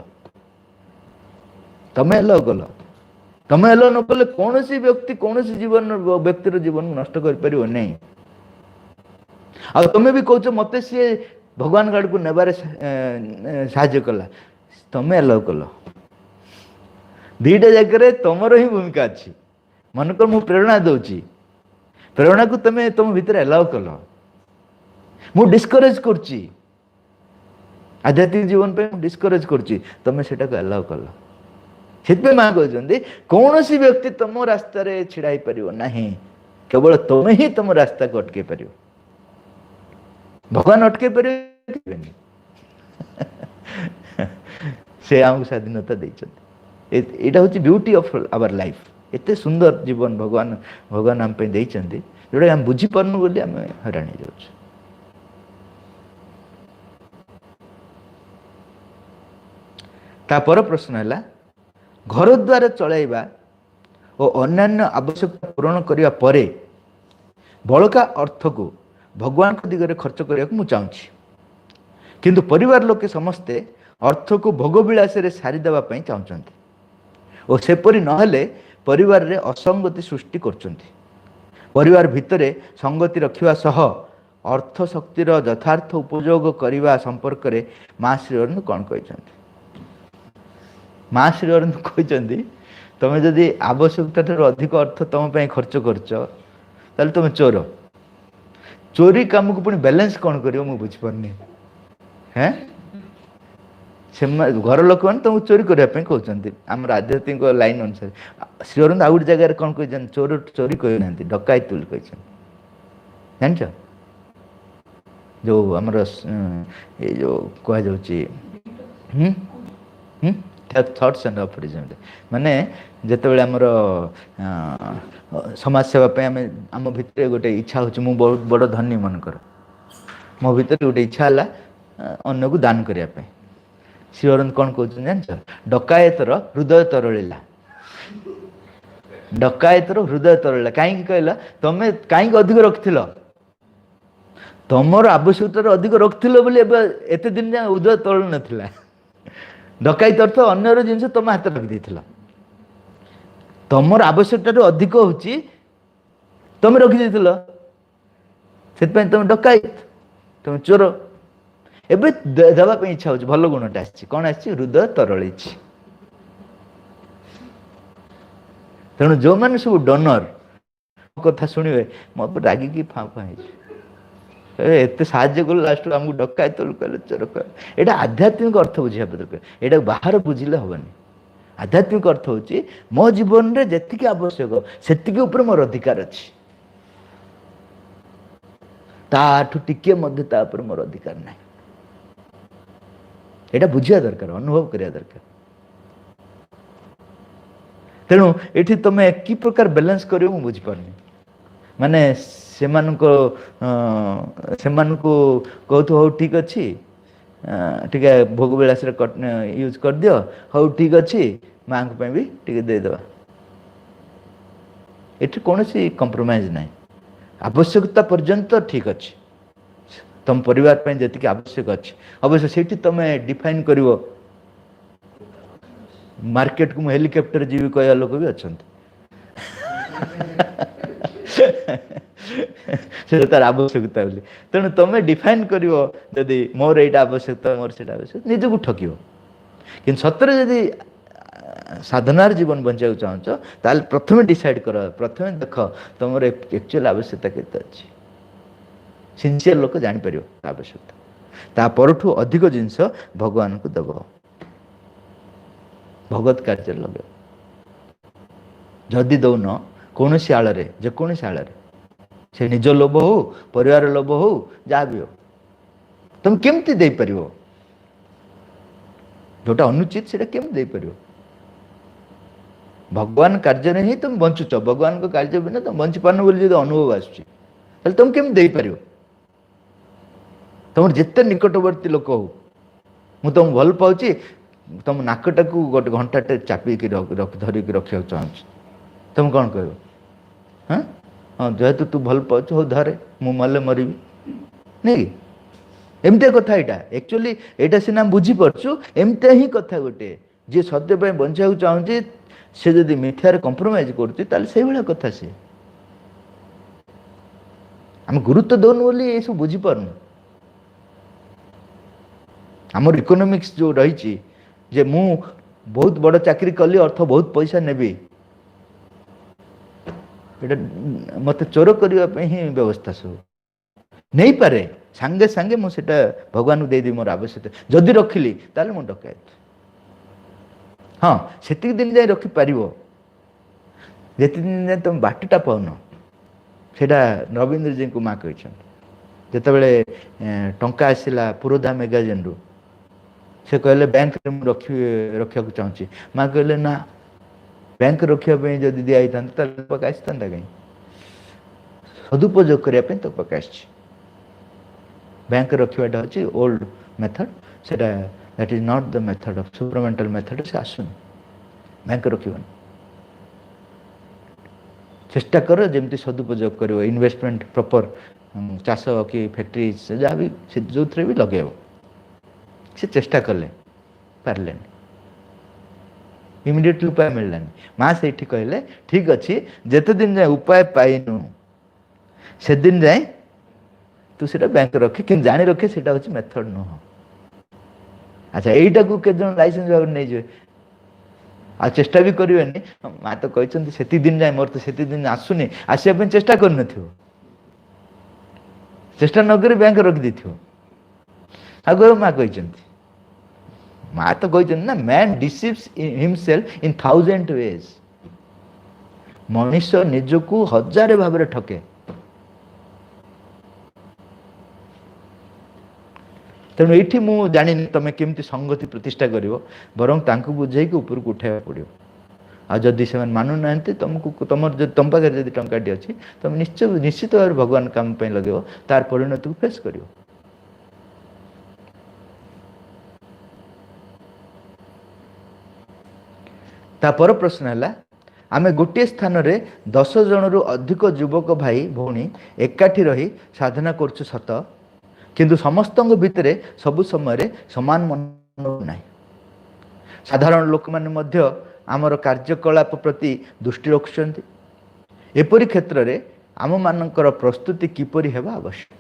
तुम एलाउ कल तुम एलाउ न कले कौन सी व्यक्ति कौन सी जीवन व्यक्तिर जीवन को नष्ट कर नहीं आ तुम भी कहच मत सी भगवान गाड़ को नेबार साहाय्य कला तुम एलाउ कल दीटा जगह तुमर ही भूमिका अच्छी मनकर मु प्रेरणा दूची प्रेरणा को तुम तुम भीतर एलाउ कल मु डिस्करेज करची आध्यात्मिक जीवन पे डिस्करेज करची तुम सेटा को एलाउ कल से माँ कहते कौन सी व्यक्ति तुम रास्ता छिड़ा पार ना केवल तुम ही तुम रास्ता को अटके पार भगवान अटके पारे से आमको स्वाधीनता देते यहाँ हूँ ब्यूटी ऑफ आवर लाइफ एते सुंदर जीवन भगवान भगवान आम देते जोटा आम बुझीपारनु बोली आम हैरान हो जाऊँ तापर प्रश्न है घर द्वार चलाइबा और अन्यान्य आवश्यकता पूरण करने परे बड़का अर्थ को भगवान को दिगरे खर्च करने को चाहूँगी किंतु परिवार लोके समस्ते अर्थ को भोगविलास सारीदेवा चाहते और सेपरी नहेले परिवार रे असंगति सृष्टि करछन्ति परिवार भितरे संगति रखिवा सह अर्थ शक्तिर यथार्थ उपयोग करने संपर्क में माँ श्री अरविंद कौन कहते माँ श्री अरविंद कहते तुम जदि आवश्यकता अधिक अर्थ तुम खर्च कर तुम चोर चोरी काम को पुणी बैलेंस कौन करियो मु बुझ पारनी हैं से घर लोक मैंने तुमको चोरी करने कहते आम आध्यात्मिक लाइन अनुसार श्री अरविंद आउ गोटे जगह कौन कहते चोर चोरी कहना डकायत बोली कहते जान जो आमर ये जो कह थट्स एंड अफरिज्म माने जिते आमर समाज सेवा आम आम भितर गोटे इच्छा हो बहुत बड़ धनी मनकर मो भीतर गोटे इच्छा है अन्न को दान करने श्री अरविंद कौन कहते जान डकायतर हृदय तरलिला डकायतर हृदय तरलिला कहीं कहला तमें कहीं अधिक रखिल तुमर आवश्यकता अधिक रखिल एत दिन जाए हृदय तरल नाला डकायत अर्थ अन्यर जिनस तुम हाथ रखी तुमर आवश्यकता अधिक हो तुम रखी से तुम डकायत तुम चोर एबे देवाई इच्छा हो भल गुणटा आसी कौन आसी हृदय तरल तेणु जो मैंने सब डनर कथा शुणे मो रागिकी फाँ फाँ एत साहय कल लास्ट आमको डकायत कहले चोर कह यहाँ आध्यात्मिक अर्थ बुझा दरकार यहाँ बाहर बुझिले हेनी आध्यात्मिक अर्थ हूँ मो जीवन में जी आवश्यक से मोर अधिकार अच्छी ताठू टिके मोर अधिकार ना यहाँ बुझा दरकार अनुभव करिया दरकार तेणु ये तुम कि प्रकार बैलेंस कर बुझीपारनी माने से कहतु हो ठीक अच्छी टिके भोग विलास यूज कर दियो हो ठीक अच्छी माँ को भी टिके देदेवा ये कौन सी कंप्रोमाइज ना आवश्यकता पर्यंत ठीक अच्छे तुम परिवार जी आवश्यक अच्छे अवश्य से तुम डिफाइन कर मार्केट को मुझे हेलिकप्टर जीवी कह लोक भी अच्छा से तार आवश्यकता बोली तेणु तुम डिफाइन कर जदि मोर यहाँ आवश्यकता मोर से आवश्यक निज को ठक कि सतरे जदि साधनार जीवन बचा चाहो ताल प्रथम डिसाइड कर प्रथम देख तुम एक्चुअल आवश्यकता केते अच्छी सिंसियर लोक जापर आवश्यकता तापरठू अधिक जिनस भगवान को दब भगवत कार्य लगे जदि दौन कौन सी आड़ जेकोसी आड़ से निज लोभ हो परिवार लोभ हो जहाँ भी हो तुम केमती दे पार जोटा अनुचित से केमती दे पार भगवान कार्य ही तुम बंचुच भगवान को कार्य बिना तुम बंची पार बोली जो अनुभव आसुम केमती दे पार तुम जिते निकटवर्ती लोक हो मु तुम भल पाऊँ तुम नाकटा को गोटे घंटाटे चापिकी धरिकी रखा चाहूँ तुम कौन कह हाँ हाँ जेहेतु तू भल पाच हो धरे मु मले मरबी नहीं एमती कथा यहाँ एक्चुअली यहाँ सीना बुझीपु एमती ही कथा गोटे जी सत्य बचा चाहूँ से जदि मिथ्यार कंप्रोमाइज कर कथा सी आम गुरुत्व दौनु बोली ये सब बुझीपारनु आमर इकोनॉमिक्स जो रही जे मु बहुत बड़ चाकरी कली अर्थ बहुत पैसा नेबी मत चोर करने ही व्यवस्था सब नहीं पारे सांगे सांगे मुझे भगवान को देदी मोर आवश्यकता जदि रखिली ताले मु डकायत हाँ से दिन जाए रखिपार जे दिन जाए तुम बाटटा पाउन से रवींद्र जी को माँ कही जिते टंका आसला पुरोधा मैगजीन रु से कहले बैंक रखा चाहूँगी माँ कहले ना बैंक रखापी जब दिखाई था पक आसी था कहीं सदुपयोग करने तो पक बैंक रखाटा हूँ ओल्ड मेथड से that is not the method of supramental method से आसुन बैंक रखन चेष्टा कर जमी सदुपयोग कर इन्वेस्टमेंट प्रॉपर चाष कि फैक्ट्री जहाँ भी जो भी लगे से चेष्टा कले पारे इमिडिएटली उपाय मिललानी माँ से कहले ठीक अच्छे जिते दिन जाए उपाय पाइनु से दिन जाए तू से बैंक रखे कि जानी रखे से मेथड नुह अच्छा यहीटा को के लाइसेंस भाव नहीं जाए आ चेष्टा भी करें माँ तो कहते से दिन जाए मोर तो से दिन आसुनी आसपा चेष्टा कर चेष्टा नक बैंक रखी आगे माँ कही माँ तो कही ना man deceives himself in 1000 ways मनुष्य निजकू 1000 भाव ठके तेणु ये मुझे जानी तुम केमती संगति प्रतिष्ठा कर बर बुझे उपरको उठाइबा पड़ो आदि से मानु ना तुमको तुम तुम पाखे जब टंकाटी अच्छी तुम निश्चित भाव भगवान काम लगे तार परिणति को फेस कर तापर प्रश्न है आमे गोटे स्थान रे 10 जन रु अधिक युवक भाई भौणी एकाठी रही साधना करछु सत किंतु समस्त भितर सबु समय समान मन ना साधारण लोक माने आमर कार्यकलाप प्रति दृष्टि रखुंट एपरी क्षेत्र में आम मानकर प्रस्तुति किपरि हेबा आवश्यक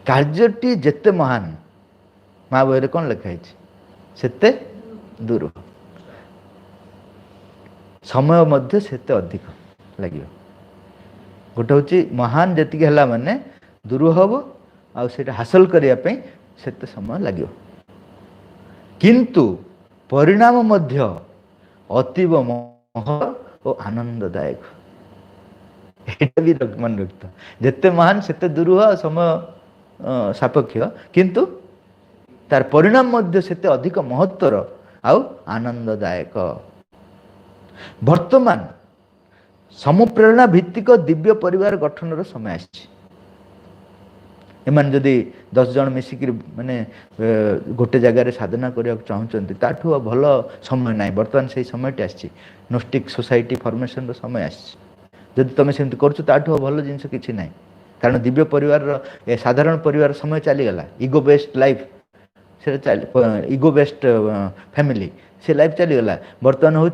कार्यटी जेते महान माँ बही कौन लिखाई सेते दूर समय मध्य सेते अधिक लगे गोटे हूँ महान जी है माने दूर हम आटा हासिल करने सेते समय लगे किंतु परिणाम मध्य अतीव महत्व और आनंददायक भी मन रखता जिते महान सेते दूर समय सापेक्ष किंतु तार परिणाम मध्य सेते अधिक महत्वर आउ आनंददायक वर्तमान समप्रेरणा भित्तिक दिव्य परिवार गठन समय आछि एमान जदि 10 जन मिसिक माने गोटे जगार साधना करने चाहते ताठू भल समय ना बर्तमान से समय आसी नोस्टिक सोसाइटी फॉर्मेशन समय आदि तुम सेमती करूँ भल जिनस कि ना कारण दिव्य परिवार साधारण परिवार समय चलीगला इगो बेस्ड लाइफ से इगो बेस्ड फैमिली से लाइफ चलीगला बर्तमान हूँ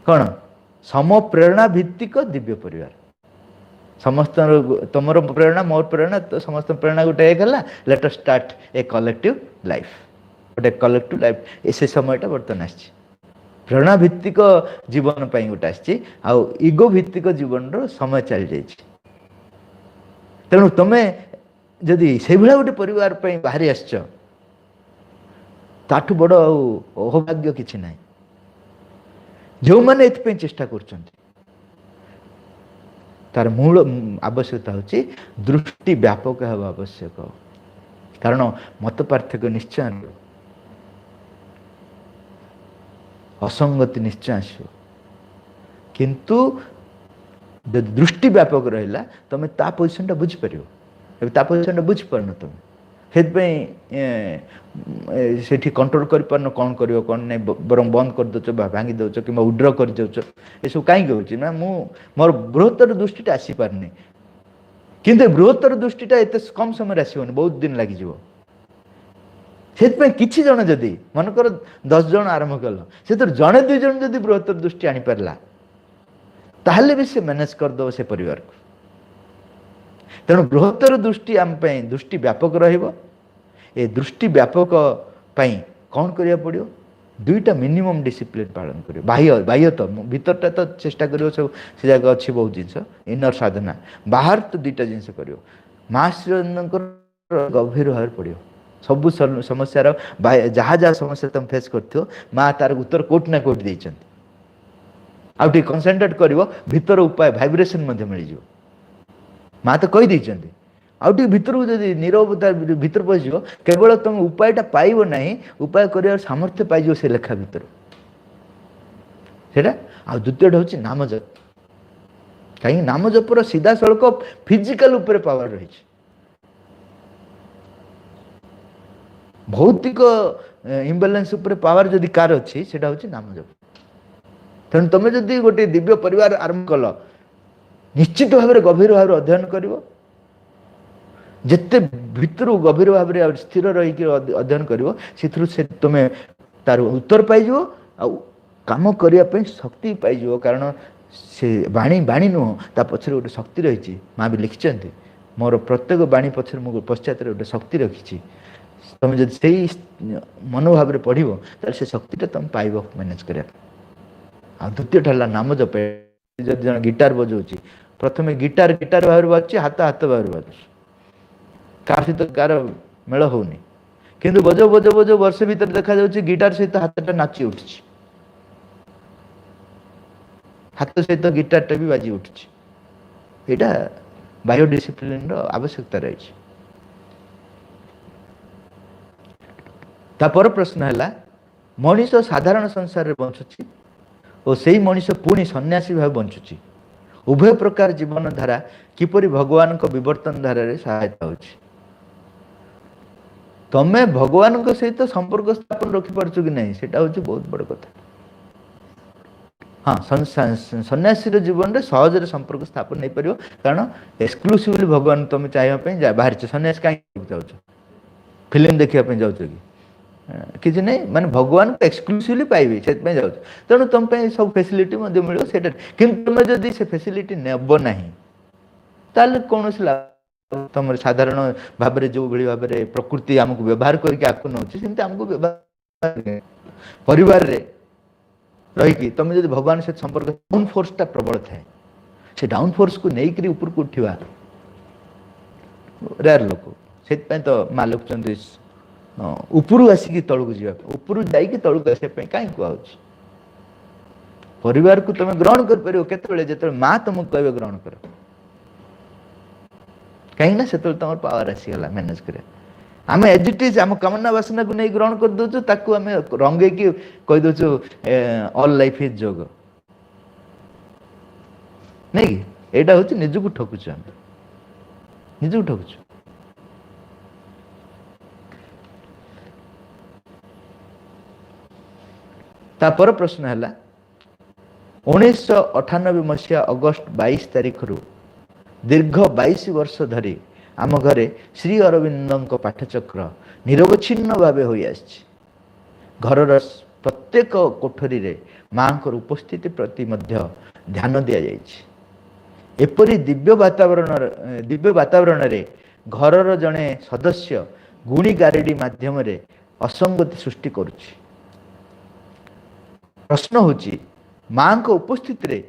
कौन सम प्रेरणा भित्तिक दिव्य परिवार समस्त तुम प्रेरणा मोर प्रेरणा तो समस्त प्रेरणा गोटे एक है let us start a collective life गोटे कलेक्टिव लाइफ से समयटा बर्तमान आसी प्रेरणा भित्तिक जीवन गोटे आसी इगो भित्तिक जीवन समय चली जाइए तेणु तुम जदि से भाया गोटे परिवार बाहरी आठू बड़ अहोभाग्य किसी ना जो मैंने ये चेष्टा कर तार मूल आवश्यकता होची दृष्टि व्यापक है आवश्यक कारण मत पार्थक्य निश्चय असंगति निश्चय आसो किंतु जब दृष्टि व्यापक रहा तुम ता पोजिशन बुझीपर ता पोजिशन बुझीपार तुम से कंट्रोल कर कौन कर कौन नहीं बर बंद कर दौच भांगी दौच कि उड्र कर दौच ये सब कहीं हो मोर बृहत्तर दृष्टिटा आसी पारनी किंतु बृहत्तर दृष्टिटा एत कम समय आसोनी बहुत दिन लगे से किसी जन जदि मनकर 10 जन आरंभ कल से जड़े 2 जन जदि बृहत्तर दृष्टि आनी पारला ताहले भी से मैनेज करदे से परिवार को तेणु बृहत्तर दृष्टि आम दृष्टि व्यापक रहिबो ए दृष्टि व्यापक कौन करिया पड़ियो दुईटा मिनिमम डिसिप्लिन पालन करियो बाह्य बाह्य तो भीतरटा तो चेष्टा करियो सब से जगह अच्छी बहुत जिनस इनर साधना बाहर तो दुईटा जिनस करियो मास गभीर भाव पड़ियो सबु समस्या जहाँ जहाँ समस्या तुम फेस करथियो माँ तार उत्तर कोट ना कोट देइछन्ति आउटी कंसंट्रेट करिवो भीतर उपाय वाइब्रेशन मध्ये मिल जिवो माँ तो कही देइछन्ति आउटी भीतर को जदि नीरवता भीतर पशि केवल तुम उपायटा पाइब ना उपाय कर सामर्थ्य पाइज से लेखा भीतर सेटा आ द्वितीय हूँ नामजप कहीं नामजपर सीधा सड़क फिजिकल उपर पावर रही भौतिक इम्बालांस उपर पावर जदि कार अच्छी से हूँ नामजप तेणु तुम जदि गोटे दिव्य परिवार आरंभ कल निश्चित भाव में गभीर भाव अध्ययन कर जिते भितर गभीर भाव में स्थिर रही अध्ययन कर से तुम तार उत्तर पाइज आम करने शक्ति पाइज कारण से बाणी बाणी नुह ता पछरे गोटे शक्ति रही माँ भी लिखिं मोर प्रत्येक बाणी पछरे मु पश्चात गोटे शक्ति रखी तुम जब से मनोभाव में पढ़ो तो से शक्तिटा तुम पाइब मैनेज कर द्वितीय नाम जप जब जन गिटार बजाऊँ प्रथमे गिटार गिटार भाव बाजुची हाथ हाथ भाव बाजुची कार सहित कार मेल होनी किंतु बज बज बज वर्ष भीतर देखा जाउची गिटार सहित हाथटा नाची उठिछि हाथ सहित गिटारटा भी बाजी उठिछि एटा बायो डिसिप्लिन रो आवश्यकता रही। तापर प्रश्न है मनीष साधारण संसार बंचुची और से मनीष पुणी सन्यासी भाव बंचुची उभय प्रकार जीवन धारा किपरि भगवान को विवर्तन धारा रे सहायता होची तमे भगवान को सहित संपर्क स्थापन रखी पारछु कि नहीं सेटा होची बहुत बड़ कथा। हाँ सन्यासी जीवन में सहज संपर्क स्थापन नहीं पार कारण एक्सक्लूसिवली भगवान तुम चाहिए बाहर सन्यासी कहीं जाऊ फिल्म देखा जाऊ कि किसी नहीं माने भगवान को एक्सक्लूसिवली पाइबे से जाऊ तेणु तुम सब फैसिलिटी मिलो से तुम जदि से फैसिलिटी नेब ना ताल कौन तुम साधारण भाव में जो भाव में प्रकृति आमको व्यवहार करके आगे नौची आमको व्यवहार परिवार रे रही तुम जब भगवान से संपर्क डाउन फोर्सटा प्रबल थाए से डाउन फोर्स को नहीं ऊपर को उठा रेयर लोक से तो माँ लिखुं उपरू आसिक तलू जा उपरू जाकि तलू आसपा कहीं कहु परिवार को तुम ग्रहण कर जो माँ तुमको कह ग्रहण कर कहीं से तुम पावर आसीगला मैनेज कर आम एज इट इज आम कामना वासना को नहीं ग्रहण कर दौचु ताकू आम रंगे की कही दौचु ऑल लाइफ इज जोग नहीं कि एटा हूँ निजको ठकुचु आम निजको ठकुचु। तापर प्रश्न है 1998 मसीहा अगस्ट 22 तारीख रु दीर्घ 22 वर्ष धरी आम घरे श्री अरविंद पाठचक्र निरवच्छिन्न भाव हो घर प्रत्येक कोठरी रे माँ उपस्थिति प्रति मध्य ध्यान दि जाइए एपरी दिव्य वातावरण रे घर जड़े सदस्य गुणी गारेडी माध्यम रे असंगति सृष्टि करुछि। प्रश्न होची माँ को उपस्थिति रे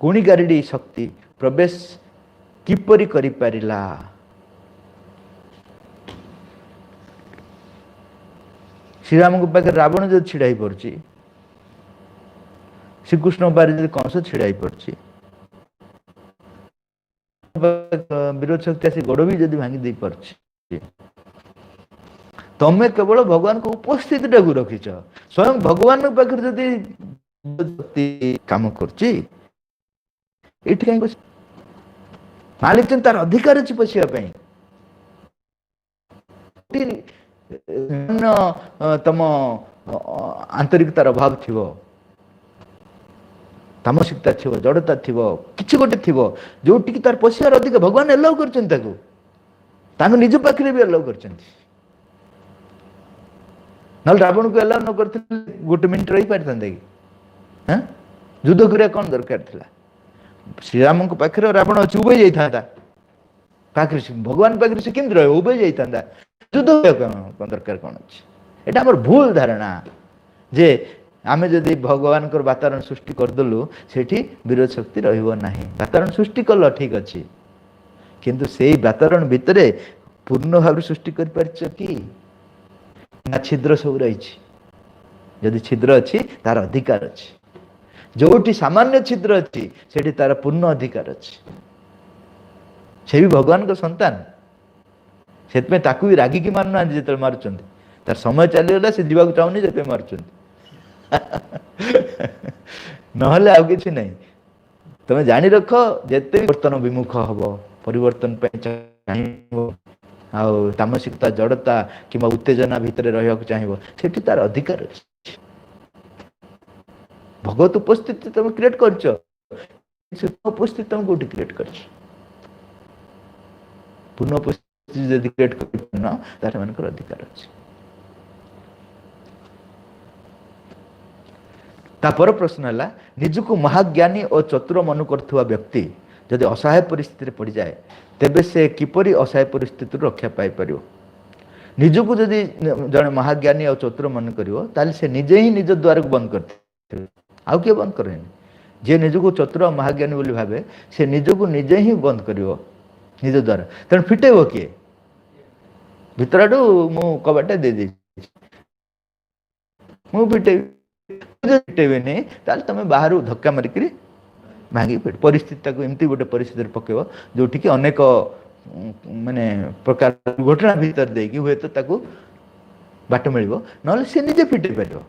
गुणी गारेडी शक्ति प्रवेश किपरि करि पारिला। श्रीराम को पाखे रावण जो छिड़ा पड़ी श्रीकृष्ण बारे कंस छिड़ा पड़ी विरोध शक्ति आसी गोड़ भी जदि भांगी दे पारे तमें केवल भगवान को उपस्थिति टाक रखीच स्वयं भगवान पाखे जदि काम कर मालिक तार अधिकार अच्छी पशिया तम आंतरिकतार अभाव थी तामसिकता थी जड़ता थी कि गोटे थी जो तार पशियार अधिक भगवान एलाउ कर निज पाखे भी एलाउ कर रावण को एलाउ न कर गोटे मिनिट रही पारि कि हाँ युद्ध करिया कौन दरकार था श्रीराम पाखे रावण अच्छी उभय जाता पाखे भगवान पाखे से केमती रह उभय जाता युद्ध कौन दरकार कौन अच्छी एटा हमर भूल धारणा जे आमे जदि भगवान को वातावरण सृष्टि करदेलु सेठी विरोध शक्ति रहिबो नाही वातावरण सृष्टि कल ठीक अच्छी किंतु से वातावरण भितर पूर्ण भाव सृष्टि कर पारछ कि ना छिद्र सब रही जदि छिद्र अच्छी तार अधिकार अच्छी जोटी सामान्य छिद्र अच्छी सेठी तार पूर्ण अधिकार अच्छी से भी भगवान को संतान से भी रागिकी मारुना जो मारुंट तार समय चलीगला से जीवा चाहूनी से मारुंट नहले आउ कि नहीं तुम जानी रख जिते परिवर्तन विमुख हम परिवर्तन तामसिकता जड़ता कि उत्तेजना भितर रहा चाहिए से तार अधिकार अच्छी भगवत उपस्थिति तुम क्रिएट कर उपस्थिति तुम कौटी क्रिएट कर पूर्ण उपस्थिति जब क्रिएट कर अधिकार अच्छी। तापर प्रश्न है निजको महाज्ञानी और चतुर मन कर व्यक्ति जदि असहाय परिस्थिति पड़ जाए तेबे से किपरि असहाय परिस्थिति रक्षा पाई परियो निजको जदि जड़े महाज्ञानी और चतुर मन करियो ताले से निजे ही निज द्वार को बंद करते आउ किए बंद करेनि जे निजको चतुर महाज्ञानी बोली भावे से निजको निजे ही बंद करिवो निज द्वारा तेणु फिटेब किए भितर आडू मु कबाटा दे दे मु फिटेबेनि ताल तुम बाहर धक्का मारिक भांगी फिट परिस्थिति एमती गोटे परिस्थिति पकेब जोटि कि अनेक माने प्रकार दुर्घटना भीतर देकी हुए तो ताकू बाट मिल ना सी निजे फिटे पार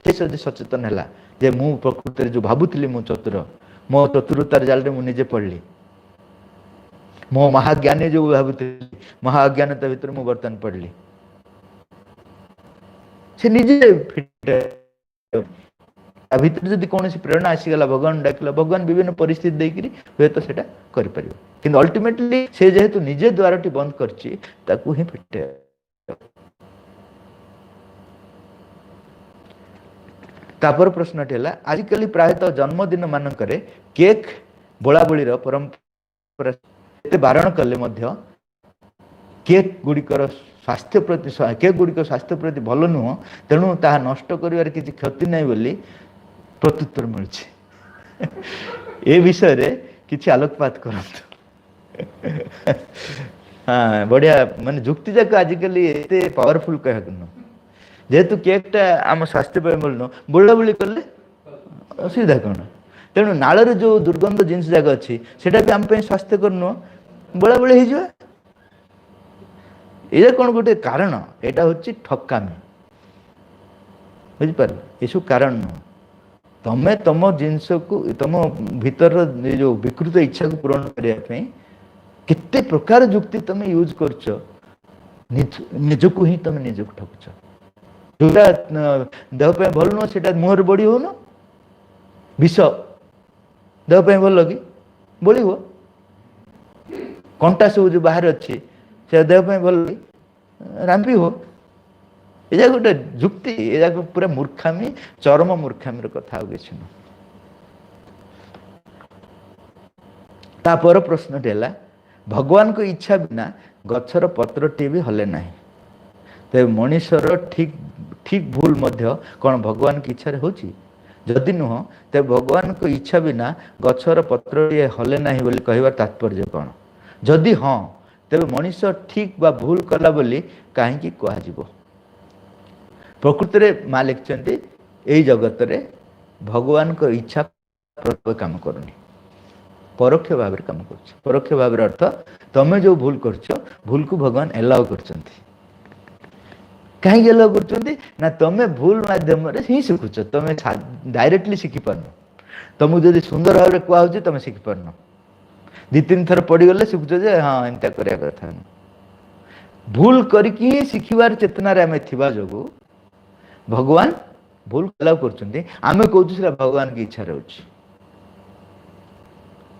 से सचेतन है जे मु प्रकृति जो भावुली मु चतुर मो चतुरतार जाल मु निजे पढ़ली मो महाज्ञानी जो भावुली महाअज्ञानता भीतर मु बर्तमान पढ़ली से निजे फिटे भीतर जब कौन प्रेरणा आसीगला भगवान डाकिला भगवान विभिन्न परिस्थिति देकरी हुए तो सेटा करि परिबो किंतु अल्टीमेटली से जेहेतु निजे द्वारटी बंद करछि ताकू ही फिटे तापर प्रश्नटी है आजिकल प्रायतः जन्मदिन मानकरे केक बोलाबोलीर परंपरा एते बारण कले मध्य केक गुड़िकर स्वास्थ्य प्रति केक गुड़िक स्वास्थ्य प्रति भल नुह तेणु ताहा नष्ट करिवार किछि क्षति नहीं बोली प्रत्युत्तर मिलुछि ए विषय रे किछि आलोकपात करंतु हाँ बढ़िया माने जुक्ति जाक आजिकल एते पावरफुल कह जेहेतु केकटा आम स्वास्थ्य बोलनु बोलाबोली कले असुविधा कौन तेणु नाଳରେ जो दुर्गंध जिनस जाक अच्छी सेटा भी आम स्वास्थ्य करनु बोलाबोली हो ये कौन गोटे कारण यहाँ हूँ ठकामी बुझिपार ये सब कारण नुह तमें तुम जिनस को तुम भीतर जो विकृत इच्छा को पूरण करने केते प्रकार जुक्ति तुम यूज कर निजको ही तुम निजको ठकुच जोटा देहपाई भल नुह से मुहर बड़ी हो न विष देहपाई भल कि बड़ी हो कंटा सब जो बाहर अच्छी से देहपाई भल रांपी हो ये गोटे जुक्ति ये पूरा मूर्खामी चरम मूर्खामी कथा किसी न तापर प्रश्नटी है भगवान को इच्छा बिना गछर पत्रटी भी हले ना तो मनीषर ठीक ठीक भूल मध्य कौन भगवान की इच्छा होची जदि नुह तो भगवान को इच्छा बिना गछर पत्रटी हले ना बोली कहबार तात्पर्य कौन जदि हाँ तेरे मनीष ठीक बा भूल कला बोली कहीं कह प्रकृति में माँ लिखते यही जगत रे भगवान को इच्छा काम करूनी परोक्ष भाव काम कर परोक्ष भाव अर्थ तमें जो भूल कर भूल को भगवान एलाउ कर कहीं एलाउ कर तमें भूल मध्यम ही शिखुच तुम डायरेक्टली शिखी पारन तुमको जब सुंदर भाव में कहूँ तुम शिखी पारन दी तीन थर पड़गले शिखुच हाँ एमता करा कथा भूल करके ही शिखबार चेतनार आम थी जो भगवान भूल एलाउ कर आम कहूँ भगवान की इच्छा रोच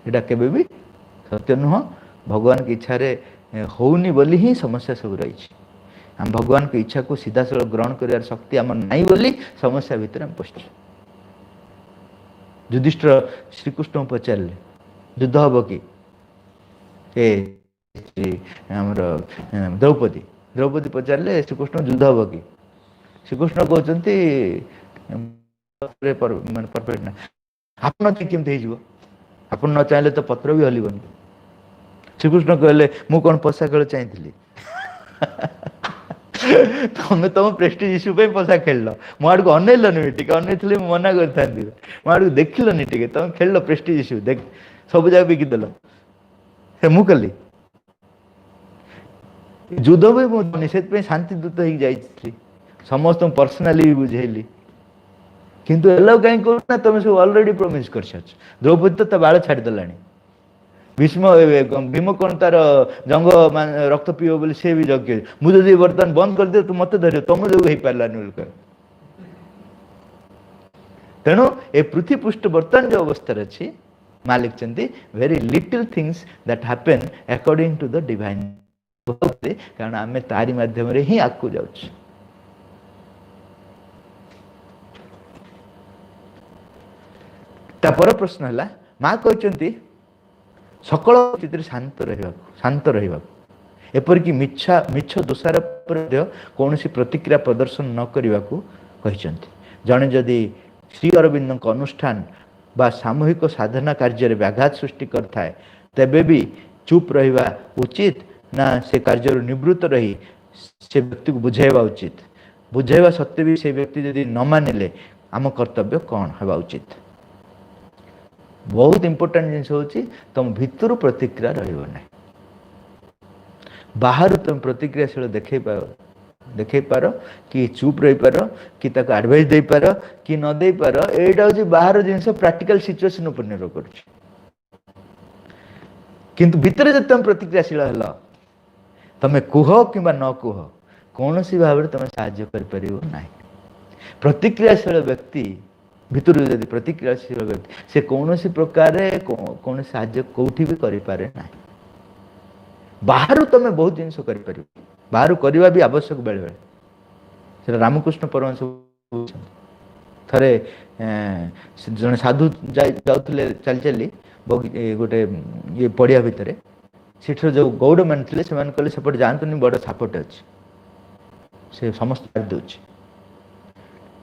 केबे भी सत्य नुह भगवान की इच्छा होनी बोली ही समस्या सब रही हम भगवान की इच्छा को सीधा साल ग्रहण कर शक्ति आम नाई बोली समस्या भितर हम पशु युधिष्ठिर श्रीकृष्ण पचारे युद्ध हम कि द्रौपदी द्रौपदी पचारे श्रीकृष्ण युद्ध हम कि श्रीकृष्ण कहते परफेक्ट ना आप केमती हो आप न चाहिए तो पत्र भी हलबन श्रीकृष्ण कहले मु कौन पशा खेल चाहिए तुम्हें तुम प्रेस्टीज इश्यू पे पशा खेल मो आड़ को अनैलनि टे अनैली मना कर मो आड़ को देखिलनि टे तुम खेल प्रेस्टीज इश्यू देख सब जगह बिकिदेल से मु कली युद्ध भी मुझे शांति दूत हो जाइए समस्त पर्सनाली भी बुझेली किंतु एलाउ कहीं करूना तुम सब अलरेडी प्रमिश कर द्रौपदी तो बाल छाड़देला भीष्म भीम कौन तार जंग रक्त पीओ बोली सी भी जग मुझे बर्तमान बंद कर दे तो मत धर तुम जो हो पारानी बोल तेणु ए पृथ्वी पृष्ठ बर्तमान जो अवस्था अच्छी माँ लिखते very little things that happen according to the divine कारण आम तारी माध्यम ही आगू जाऊँ तापर प्रश्न है माँ कहते सकल स्थिति शांत रहा एपरिक मिछ दोषारोप कौन प्रतिक्रिया प्रदर्शन न करने को जड़े जदि श्री अरविंद अनुष्ठान बा सामूहिक साधना कार्य व्याघात सृष्टि करता तेबे भी चुप रहिबा उचित ना से कार्य निवृत्त रही से व्यक्ति को बुझाइबा उचित बुझाइबा सत्वे भी से व्यक्ति यदि न मानिले आम कर्तव्य कौन होगा उचित बहुत इंपोर्टेंट जिनस होची तुम भितर प्रतिक्रिया रहिबो नै बाहर तुम प्रतिक्रियाशील देखै पार कि चुप रही पार कि ताको एडवाइस दे पार कि न दे पार एटा होची बाहर जिनस प्रैक्टिकल सिचुएशन ऊपर निर्भर करछ किंतु भितर जब तुम प्रतिक्रियाशील हल तमे कुह किंबा न कुह कौन सी भाव तुम साहाय्य कर परिबो नै प्रतिक्रियाशील व्यक्ति भितर यदि प्रतिक्रियाशील व्यक्ति से कौन सी प्रकार कौन साहाय्य कौटी भी करि पारे नै बाहर तुम बहुत जिनस करि परिबो बाहर करवा भी आवश्यक बेले बेले से रामकृष्ण परमहंस थरे जन साधु जाउतले चल चली गोटे ये पड़िया भितर सेठर जो गौड़ मान थे से कहले सेपट जातुनि बड़ सापटे अच्छे से समस्त मार दे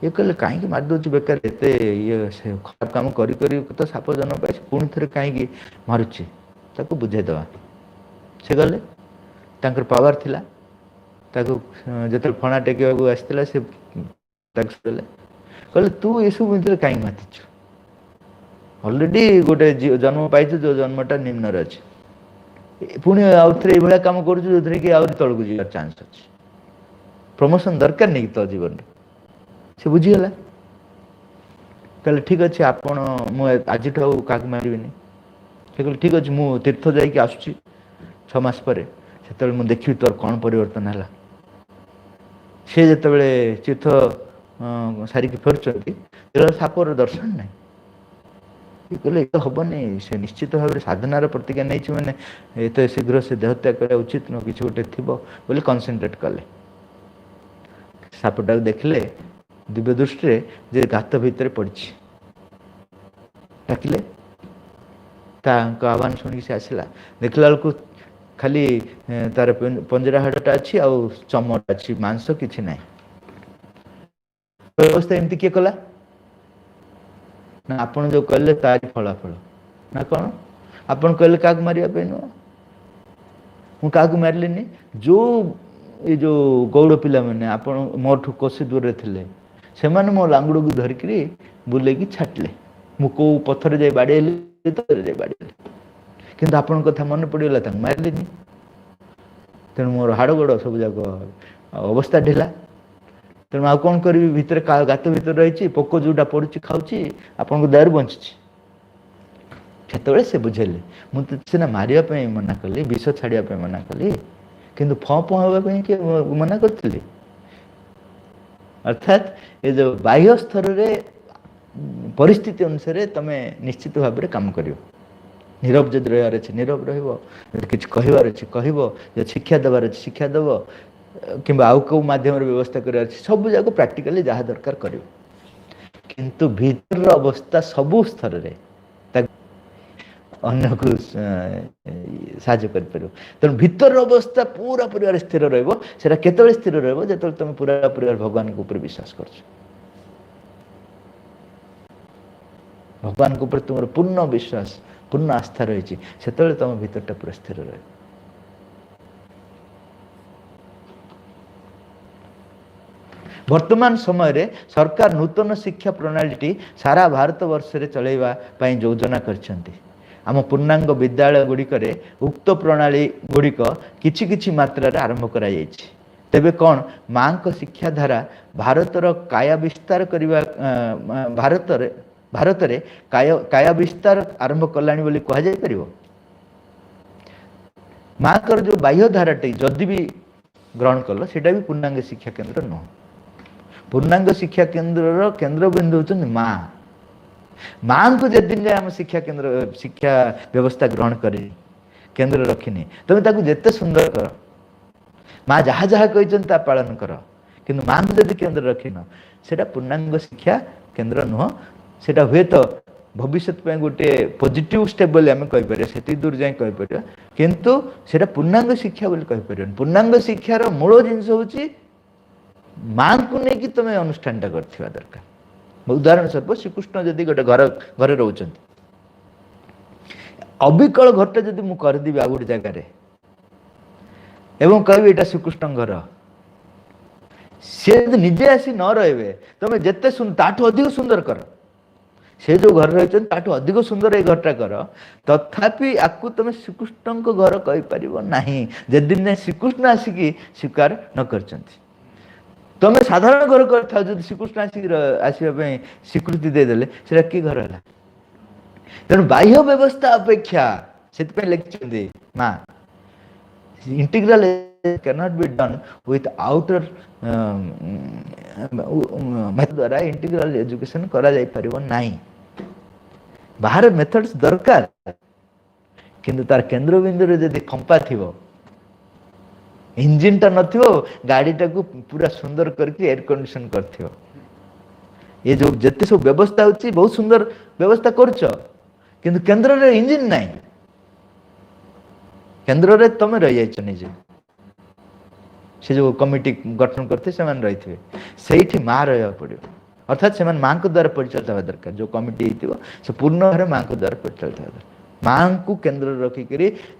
ये कहले कहीं मारिदे बेकार एत ये खराब कम करी तो साप जन्म पाई पुणी थे कहीं मारुचे ताको बुझेदवा से गले तांकर पावर थिला ताको जते फणा टेकिया आसला से कहले तू ये सब भितर कहीं मातिଛୁ ऑलरेडी गोटे जन्म पाई जो जन्मटा निम्न अच्छे पुणी आउ थे ये कम कर जो कि आउरी तलू जा चांस अच्छे प्रमोशन दरकार नहीं तो जीवन से बुझीगला कहले ठीक अच्छे आपण मुझे क्या मारिनी से कहले ठीक अच्छे मु तीर्थ जाकि आसुची 6 मास पर से मुझे देखी तोर कौन परिवर्तन है सी जो तीर्थ सारिकी फेरुंट सापर दर्शन ना ये कहले ये हेनी से निश्चित भाव में साधनार प्रतिज्ञा नहीं मैंने एत शीघ्र से देहत्याग करने उचित न कि गोटे थी बोले कनसेंट्रेट कले सापटा देखले दिव्य दृष्टि जे गात भितर पड़ी डाकिले आह्वान शुणी से आसला देखला बेलू खाली तार पंजरा हाड़टा अच्छी आ चमड़ा अच्छी मांस किसी ना व्यवस्था एमती किए कला ना आपण जो कहले तारी फलाफल ना कौन आपण कहले क्या मारे नुह मु क्या मारिली जो ये जो गौड़ पिला मैंने आप मोठू कषि दूर थे से मो लांगुड़ को धरिक बुले छाटिले मु कौ पथर जा बाड़ेली बाड़ेली कि आपण कथा मन पड़गला मारिली तेणु मोर हाड़ गोड़ सब जाक अवस्था ढिला तेणु आउ कौन करी भितर गात भितर रही पोक जोटा पड़ी खाऊँ आपण को दयार बंची से बुझेली मुझे सीना मारे मना कली विष छाड़ापी मना कली किंतु फँ फँ होगा कि मना करी अर्थात ये जो बाह्य स्तर रे परिस्थिति अनुसार तमें निश्चित भाव में काम कर नीरव जब रहार अच्छे नीरव रही कहबार अच्छे कह शिक्षा देवार अच्छे शिक्षा देव कि आउ कौ मध्यम व्यवस्था कर सब जाक प्राक्टिकली जहाँ दरकार कर किंतु भीतर अवस्था सबू स्तर रे अन्य को साहाय्य कर तेणु भीतर अवस्था पूरा परिवार स्थिर रहा स्थिर रहा तुम पूरा परिवार भगवान के ऊपर विश्वास कर भगवान के ऊपर तुम पूर्ण विश्वास पूर्ण आस्था रही से तुम भीतरटा पूरा स्थिर रहे वर्तमान समय रे सरकार नूतन शिक्षा प्रणाली सारा भारत वर्ष रे चलैबा पई योजना करछंती आम पूर्णांग विद्यालय गुड़िक उक्त प्रणाली गुड़िक किछि किछि मात्रा रे आरंभ करा जायछि तेबे कौन मां को शिक्षा धारा भारतर काया विस्तार करबा भारत रे काया विस्तार आरंभ कलानी बोली कहा जाय परिबो मां कर जो बाह्य धाराटी जदि भी ग्रहण कल सेटा भी पूर्णांग शिक्षा केंद्र न पूर्णांग शिक्षा केंद्र केंद्र बिंदु होचन मां मां को जदिन जाए आम शिक्षा केंद्र शिक्षा व्यवस्था ग्रहण कर केंद्र रखिनी तुम ताकू जेते सुंदर कर माँ जहाँ जहाँ कहते पालन कर कि माँ को जब केंद्र रखिन से पूर्णांग शिक्षा केंद्र नुह से हुए तो भविष्य गोटे पॉजिटिव स्टेप बोली आम कहीपर से दूर जाए कहीपर किंतु से पूर्णांग शिक्षा बोली कहीपर पूर्णांग शिक्षार मूल जिनस हूँ माँ को लेकिन तुम अनुष्ठान कर दरकार उदाहरण स्वरूप श्रीकृष्ण जदि गोटे घर घरे रोचंती अविकल घरटा जदि मु करदेबी आ गोटे जगार एवं कहबी एटा श्रीकृष्ण घर सी निजे आसी न रे तुम जिते ताठू अधिक सुंदर कर से जो घर रही ताठू अधिक सुंदर ये घरटा कर तथापि आपको तुम श्रीकृष्ण घर कहीपर ना जदिन जाए श्रीकृष्ण आसिकी स्वीकार न कर तुम साधारण घर कर श्रीकृष्ण आसवाई स्वीकृति देदेले से कि घर है तेणु बाह्य व्यवस्था अपेक्षा से लिखिं माँ integral cannot be done with outer method द्वारा इंटीग्रल एजुकेशन करा जाई परिबो नाही बाहर मेथड्स दरकार किंतु तार केंद्र बिंदु रे जदि खंपा थिबो इंजिन टा नथिबो गाड़ी टा को पूरा सुंदर करके एयर कंडीशन करथिबो ये जो जत्ते सब व्यवस्था होची बहुत सुंदर व्यवस्था करछो किंतु केंद्र रे इंजिन नाही केंद्र रे तमे रह जाइछ निजे से जो कमिटी गठन करते से रही थे से माँ रहा पड़ो अर्थात से माँ को द्वारा परिचालित हवा दरकार जो कमिटी से पूर्ण भाव माँ को द्वारा परिचालित हवा दरकार माँ को केन्द्र रखिक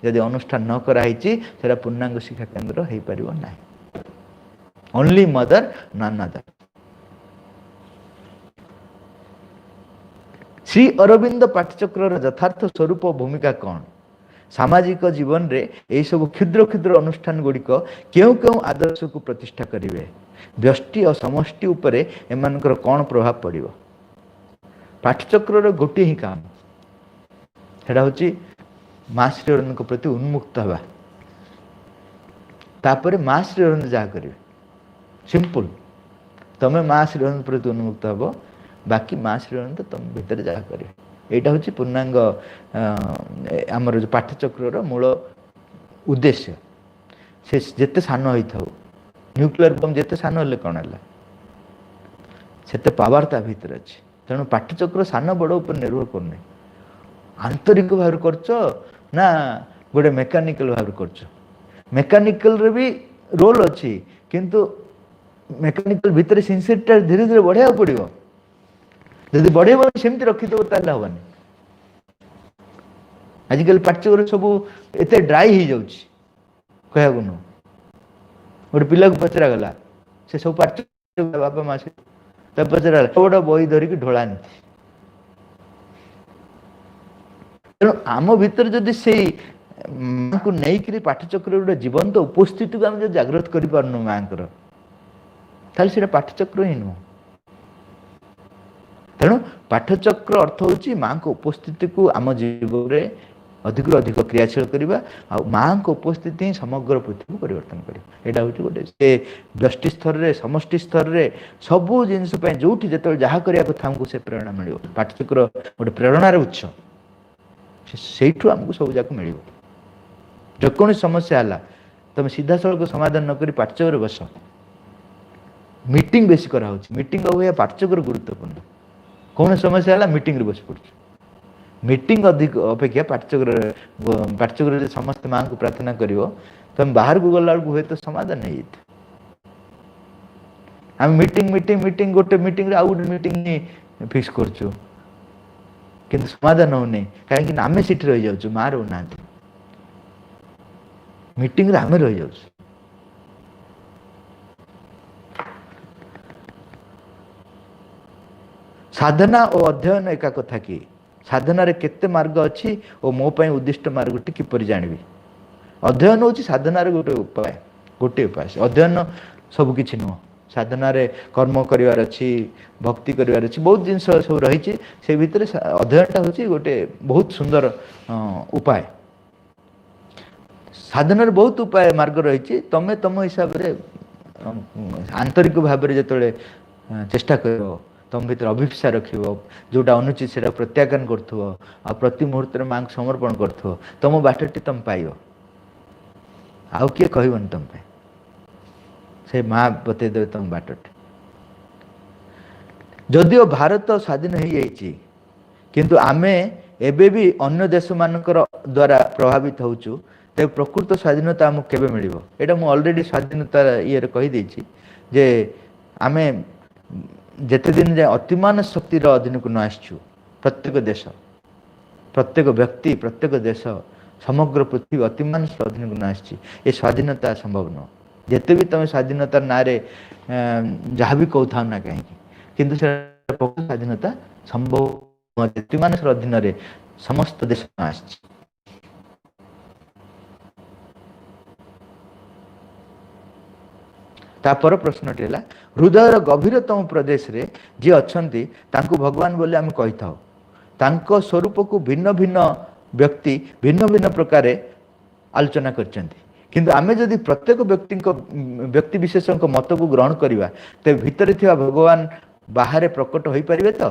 जदि अनुष्ठान न कराई पूर्णांग शिक्षा केन्द्र हो पार ना only mother none other Shri Aurobindo पाठचक्र यथार्थ स्वरूप भूमिका कौन सामाजिक जीवन रे यही सब क्षुद्र क्षुद्र अनुष्ठान गुड़िक क्यों क्यों आदर्श को प्रतिष्ठा करेंगे व्यष्टि और समष्टि उपरे एमानकर कौन प्रभाव पड़ो पाठचक्र गोटे ही काम सेटा हूँ माँ श्री अरविंद प्रति उन्मुक्त हवा तापर माँ श्री अरविंद जहाँ करेंगे सिंपल तमें माँ श्री अरविंद प्रति उन्मुक्त हम बाकी माँ श्री अरविंद तुम भितर जहाँ करेंगे यहाँ हूँ पूर्णांग आमर जो पाठचक्र मूल उद्देश्य से जिते सान होता न्यूक्लियर बम जिते सान हेल्ले कौन है से पावर ता भीतर अच्छे तेणु पाठचक्र सान बड़ उपर निर्भर करनी आंतरिक भाव कर ना गोटे मेकानिकल भाव कर मेकानिकल रे भी रोल अच्छी किंतु मेकानिकल भितर सिंसियरिटी धीरे धीरे बढ़ाया पड़ो जदि बढ़ेब सेमती रखीदेव ताले हबानी आजिकल पाठचक्र सब एते ड्राई हो जाउछि कहया गुनो गोटे पिला को पचरा गला से सब पाठचक्र बापा माँ से तब पचरा बड़ा बही धरिकी ढोलानी तेणु आम भीतर जदि से माँ को नहीं पाठचक्र गोटे जीवंत उपस्थिति को आम जो जागृत कर पारनु माँ ताले पाठचक्र ही नुह तेणु पाठचक्र अर्थ हूँ माँ को उपस्थिति को आम जीवन में अधिक अधिक क्रियाशील करवा आ माँ को उपस्थिति ही समग्र पृथ्वी को परिवर्तन कर गोटे से व्यष्टि स्तर में समष्टि स्तर में सबू जिनस जो जो जहाँ करने कथा आमको से प्रेरणा मिल पाठचक्र गोटे प्रेरणार उत्स से आमको सब जाक मिल जेको समस्या है तुम सीधा सड़क समाधान नक पाठचक्र बस मीटिंग बेसी करा मीटिंग अब पाठचक्र गुरुत्वपूर्ण कौन समस्या है मीटिंग रे बस पड़ मीटिंग अधिक अपेक्षा पाठचक्र समस्त माँ को प्रार्थना कर तुम बाहर को गला हुए तो समाधान नहीं आम मीटिंग मीटिंग मीटिंग गोटे मीटिंग आउ गोटे मीटिंग फिक्स करछु किंतु समाधान होने कहीं आम सीट रही जाऊँ माँ रोना मीटिंग रे आम रही जाऊँ साधना और अध्ययन एका कथा कि साधना रे केते मार्ग अच्छी और मो पाई उद्दिष्ट मार्ग टी किपर जानवी अध्ययन हूँ साधना रे गोटे उपाय अध्ययन सब किछि नुह साधना रे कर्म करिवार अच्छी भक्ति करिवार अच्छी बहुत जिन सब रही से भितर अध्ययनटा हूँ गोटे बहुत सुंदर उपाय साधना रे बहुत उपाय मार्ग रही तमें तुम हिसाब से आंतरिक भाव में जो चेष्टा कर तुम भर अभिप्सा रख जोटा अनुचित से प्रत्याख्यान कर प्रति मुहूर्त माँ को समर्पण कर तुम बाटटी तुम पाइब आउ किए कहबन तुम से माँ बतईदे तुम बाटटी जदिओ भारत स्वाधीन हो जाइए किंतु आमे एबे भी अन्य देश मानकर द्वारा प्रभावित होचु तेज प्रकृत स्वाधीनता आमको केबे मिलिबो एटा मु ऑलरेडी स्वाधीनता ये कही देछि जे आमे ଯେତେ ଦିନ ଯାଏ ଅତିମାନ ଶକ୍ତିର ଅଧୀନକୁ ନ ଆସିଛୁ, ପ୍ରତ୍ୟେକ ଦେଶ, ପ୍ରତ୍ୟେକ ବ୍ୟକ୍ତି, ପ୍ରତ୍ୟେକ ଦେଶ, ସମଗ୍ର ପୃଥିବୀ ଅତିମାନ ଅଧୀନକୁ ନ ଆସିଛି, ଏ ସ୍ୱାଧୀନତା ସମ୍ଭବ ନୁହଁ। ଯେତେ ବି ତୁମେ ସ୍ୱାଧୀନତାର ନାଁରେ ଯାହା ବି କହୁଥାଉ ନା କାହିଁକି, କିନ୍ତୁ ସେ ସ୍ୱାଧୀନତା ସମ୍ଭବ ନୁହଁ, ଅତିମାନ ଅଧୀନରେ ସମସ୍ତ ଦେଶ ଆସିଛି। ତାପର ପ୍ରଶ୍ନଟି ହେଲା, ହୃଦୟର ଗଭୀରତମ ପ୍ରଦେଶରେ ଯିଏ ଅଛନ୍ତି ତାଙ୍କୁ ଭଗବାନ ବୋଲି ଆମେ କହିଥାଉ। ତାଙ୍କ ସ୍ୱରୂପକୁ ଭିନ୍ନ ଭିନ୍ନ ବ୍ୟକ୍ତି ଭିନ୍ନ ଭିନ୍ନ ପ୍ରକାରେ ଆଲୋଚନା କରିଛନ୍ତି। କିନ୍ତୁ ଆମେ ଯଦି ପ୍ରତ୍ୟେକ ବ୍ୟକ୍ତି ବିଶେଷଙ୍କ ମତକୁ ଗ୍ରହଣ କରିବା, ତେବେ ଭିତରେ ଥିବା ଭଗବାନ ବାହାରେ ପ୍ରକଟ ହୋଇପାରିବେ ତ?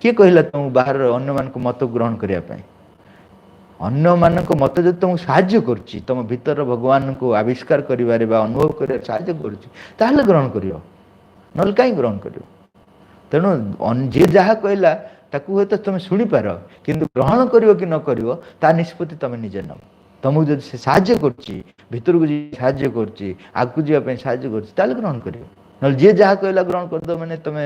କିଏ କହିଲା ତୁମକୁ ବାହାରର ଅନ୍ୟମାନଙ୍କ ମତକୁ ଗ୍ରହଣ କରିବା ପାଇଁ? ଅନ୍ୟମାନଙ୍କ ମତ ଯଦି ତୁମକୁ ସାହାଯ୍ୟ କରୁଛି, ତୁମ ଭିତର ଭଗବାନଙ୍କୁ ଆବିଷ୍କାର କରିବାରେ ବା ଅନୁଭବ କରିବାରେ ସାହାଯ୍ୟ କରୁଛି, ତାହେଲେ ଗ୍ରହଣ କରିବ, ନହେଲେ କାହିଁ ଗ୍ରହଣ କରିବ? ତେଣୁ ଯିଏ ଯାହା କହିଲା ତାକୁ ହୁଏତ ତୁମେ ଶୁଣିପାର, କିନ୍ତୁ ଗ୍ରହଣ କରିବ କି ନ କରିବ ତା ନିଷ୍ପତ୍ତି ତୁମେ ନିଜେ ନେବ। ତୁମକୁ ଯଦି ସେ ସାହାଯ୍ୟ କରୁଛି, ଭିତରକୁ ସାହାଯ୍ୟ କରୁଛି, ଆଗକୁ ଯିବା ପାଇଁ ସାହାଯ୍ୟ କରୁଛି, ତାହେଲେ ଗ୍ରହଣ କରିବ। ନହେଲେ ଯିଏ ଯାହା କହିଲା ଗ୍ରହଣ କରିଦେବ ମାନେ ତୁମେ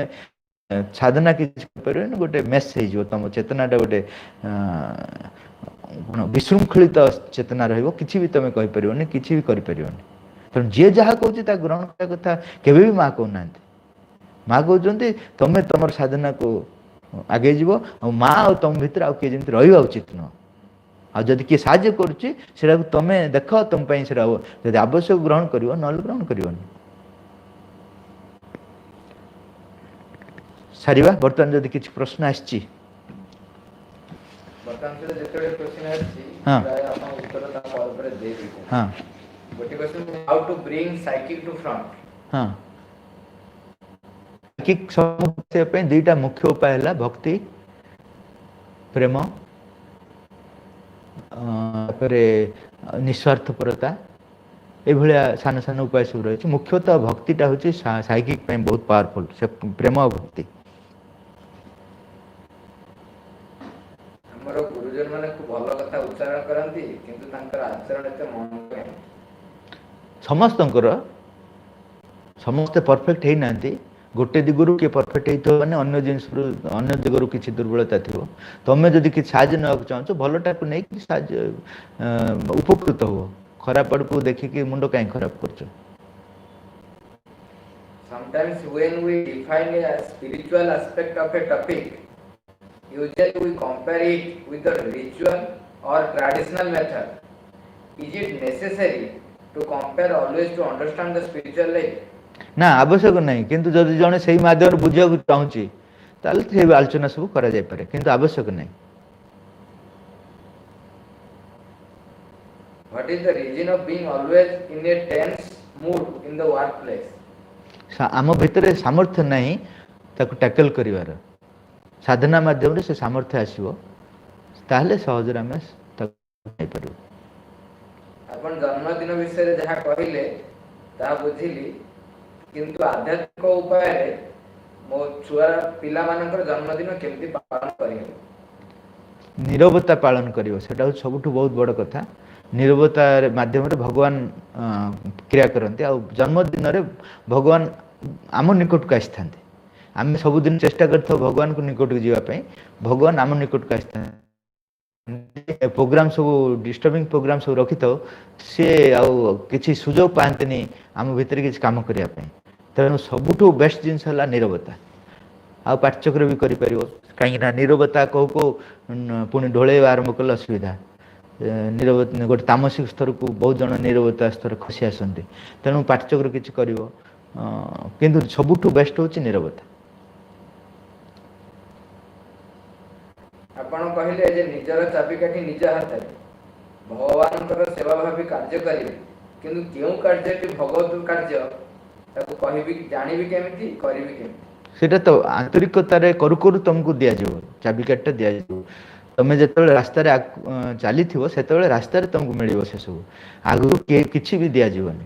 ସାଧନା କିଛି କରିପାରିବନି, ଗୋଟେ ମେସ୍ ହେଇଯିବ, ତୁମ ଚେତନାଟା ଗୋଟେ ବିଶୃଙ୍ଖଳିତ ଚେତନା ରହିବ, କିଛି ବି ତୁମେ କହିପାରିବନି, କିଛି ବି କରିପାରିବନି। ତେଣୁ ଯିଏ ଯାହା କହୁଛି ତାକୁ ଗ୍ରହଣ କରିବା କଥା କେବେ ବି ମା କହୁନାହାନ୍ତି। ମା କହୁଛନ୍ତି ତୁମେ ତୁମର ସାଧନାକୁ ଆଗେଇ ଯିବ, ଆଉ ମା ଆଉ ତୁମ ଭିତରେ ଆଉ କିଏ ଯେମିତି ରହିବା ଉଚିତ ନୁହଁ। ଆଉ ଯଦି କିଏ ସାହାଯ୍ୟ କରୁଛି ସେଟାକୁ ତୁମେ ଦେଖ, ତୁମ ପାଇଁ ସେଟା ଯଦି ଆବଶ୍ୟକ ଗ୍ରହଣ କରିବ, ନହେଲେ ଗ୍ରହଣ କରିବନି। ସାରିବା। ବର୍ତ୍ତମାନ ଯଦି କିଛି ପ୍ରଶ୍ନ ଆସିଛି, ଦୁଇଟା ମୁଖ୍ୟ ଉପାୟ ହେଲା ଭକ୍ତି, ପ୍ରେମ, ତାପରେ ନିଃସ୍ୱାର୍ଥପରତା, ଏଭଳିଆ ସାନ ସାନ ଉପାୟ ସବୁ ରହିଛି। ମୁଖ୍ୟତଃ ଭକ୍ତିଟା ହେଉଛି ସାଇକିକ୍ ପାଇଁ ବହୁତ ପାୱାରଫୁଲ୍, ସେ ପ୍ରେମ ଆଉ ଭକ୍ତି। ଆମର ଗୁରୁଜନ ମାନେ ଖୁବ ଭଲ କଥା ଉଚ୍ଚାରଣ କରନ୍ତି, କିନ୍ତୁ ତାଙ୍କର ଆଚରଣ ଏତେ ମନ ନାହିଁ। ସମସ୍ତଙ୍କର, ସମସ୍ତେ ପରଫେକ୍ଟ ହେଇନାହାନ୍ତି। ଗୋଟେ ଦିଗରୁ କିଏ ପରଫେକ୍ଟ ହେଇଥିବ ମାନେ ଅନ୍ୟ ଜିନିଷରୁ, ଅନ୍ୟ ଦିଗରୁ କିଛି ଦୁର୍ବଳତା ଥିବ। ତୁମେ ଯଦି କିଛି ସାହାଯ୍ୟ ନେବାକୁ ଚାହୁଁଛ, ଭଲଟାକୁ ନେଇକି ସାହାଯ୍ୟ ଉପକୃତ ହୁଅ, ଖରାପ ଆଡ଼କୁ ଦେଖିକି ମୁଣ୍ଡ କାହିଁ ଖରାପ କରୁଛ? Sometimes when we define a spiritual aspect of a topic, usually we compare it with the ritual or traditional method. Is it necessary to compare always to understand the spiritual life? ନା, ଆବଶ୍ୟକ ନାହିଁ। କିନ୍ତୁ ଯଦି ଜଣେ ସେଇ ମାଧ୍ୟମରେ ବୁଝିବାକୁ ଚାହୁଁଛି, ତାହେଲେ ସେ ଆଲୋଚନା ସବୁ କରାଯାଇପାରେ, କିନ୍ତୁ ଆବଶ୍ୟକ ନାହିଁ। What is the reason of being always in a tense mood in the workplace? ଆମ ଭିତରେ ସାମର୍ଥ୍ୟ ନାହିଁ ତାକୁ ଟ୍ୟାକଲ କରିବାର। ସାଧନା ମାଧ୍ୟମରେ ସେ ସାମର୍ଥ୍ୟ ଆସିବ, ତାହେଲେ ସହଜରେ ଆମେ ତାକୁ ପାଇପାରିବୁ। ଆପଣ ଜନ୍ମଦିନ ବିଷୟରେ ଯାହା କହିଲେ ତାହା ବୁଝିଲି, କିନ୍ତୁ ଆଧ୍ୟାତ୍ମିକ ଉପାୟରେ ମୋ ଛୁଆର ପିଲାମାନଙ୍କର ଜନ୍ମଦିନ କେମିତି ପାଳନ କରିବ? ନିରବତା ପାଳନ କରିବ, ସେଟା ହେଉଛି ସବୁଠୁ ବହୁତ ବଡ଼ କଥା। ନିରବତା ମାଧ୍ୟମରେ ଭଗବାନ କ୍ରିୟା କରନ୍ତି, ଆଉ ଜନ୍ମଦିନରେ ଭଗବାନ ଆମ ନିକଟକୁ ଆସିଥାନ୍ତି। ଆମେ ସବୁଦିନ ଚେଷ୍ଟା କରିଥାଉ ଭଗବାନଙ୍କ ନିକଟକୁ ଯିବା ପାଇଁ, ଭଗବାନ ଆମ ନିକଟକୁ ଆସିଥାନ୍ତି। ପ୍ରୋଗ୍ରାମ ସବୁ ଡିଷ୍ଟର୍ବିଂ ପ୍ରୋଗ୍ରାମ ସବୁ ରଖିଥାଉ, ସିଏ ଆଉ କିଛି ସୁଯୋଗ ପାଆନ୍ତିନି ଆମ ଭିତରେ କିଛି କାମ କରିବା ପାଇଁ। ତେଣୁ ସବୁଠୁ ବେଷ୍ଟ ଜିନିଷ ହେଲା ନିରବତା। ଆଉ ପାଠଚକ୍ର ବି କରିପାରିବ, କାହିଁକିନା ନିରବତା କହୁ କହୁ ପୁଣି ଢୋଳେଇବା ଆରମ୍ଭ କଲେ ଅସୁବିଧା। ନିରବତା ଗୋଟେ ତାମସିକ ସ୍ତରକୁ ବହୁତ ଜଣ ନିରବତା ସ୍ତର ଖସି ଆସନ୍ତି। ତେଣୁ ପାଠଚକ୍ର କିଛି କରିବ, କିନ୍ତୁ ସବୁଠୁ ବେଷ୍ଟ ହେଉଛି ନିରବତା। ଆପଣ କହିଲେ ଯେ ନିଜର ଚାବିକାଠି ନିଜ ହାତରେ, ଭଗବାନଙ୍କର ସେବା ଭାବି କାର୍ଯ୍ୟ କରିବେ, କିନ୍ତୁ କେଉଁ କାର୍ଯ୍ୟଟି ଭଗବତ କାର୍ଯ୍ୟ ତାକୁ କହିବି, ଜାଣିବି କେମିତି, କରିବି କେମିତି? ସେଟା ତ ଆନ୍ତରିକତାରେ କରୁ କରୁ ତୁମକୁ ଦିଆଯିବ, ଚାବିକାଠିଟା ଦିଆଯିବ। ତୁମେ ଯେତେବେଳେ ରାସ୍ତାରେ ଚାଲିଥିବ, ସେତେବେଳେ ରାସ୍ତାରେ ତୁମକୁ ମିଳିବ ସେସବୁ, ଆଗରୁ କିଛି ବି ଦିଆଯିବନି।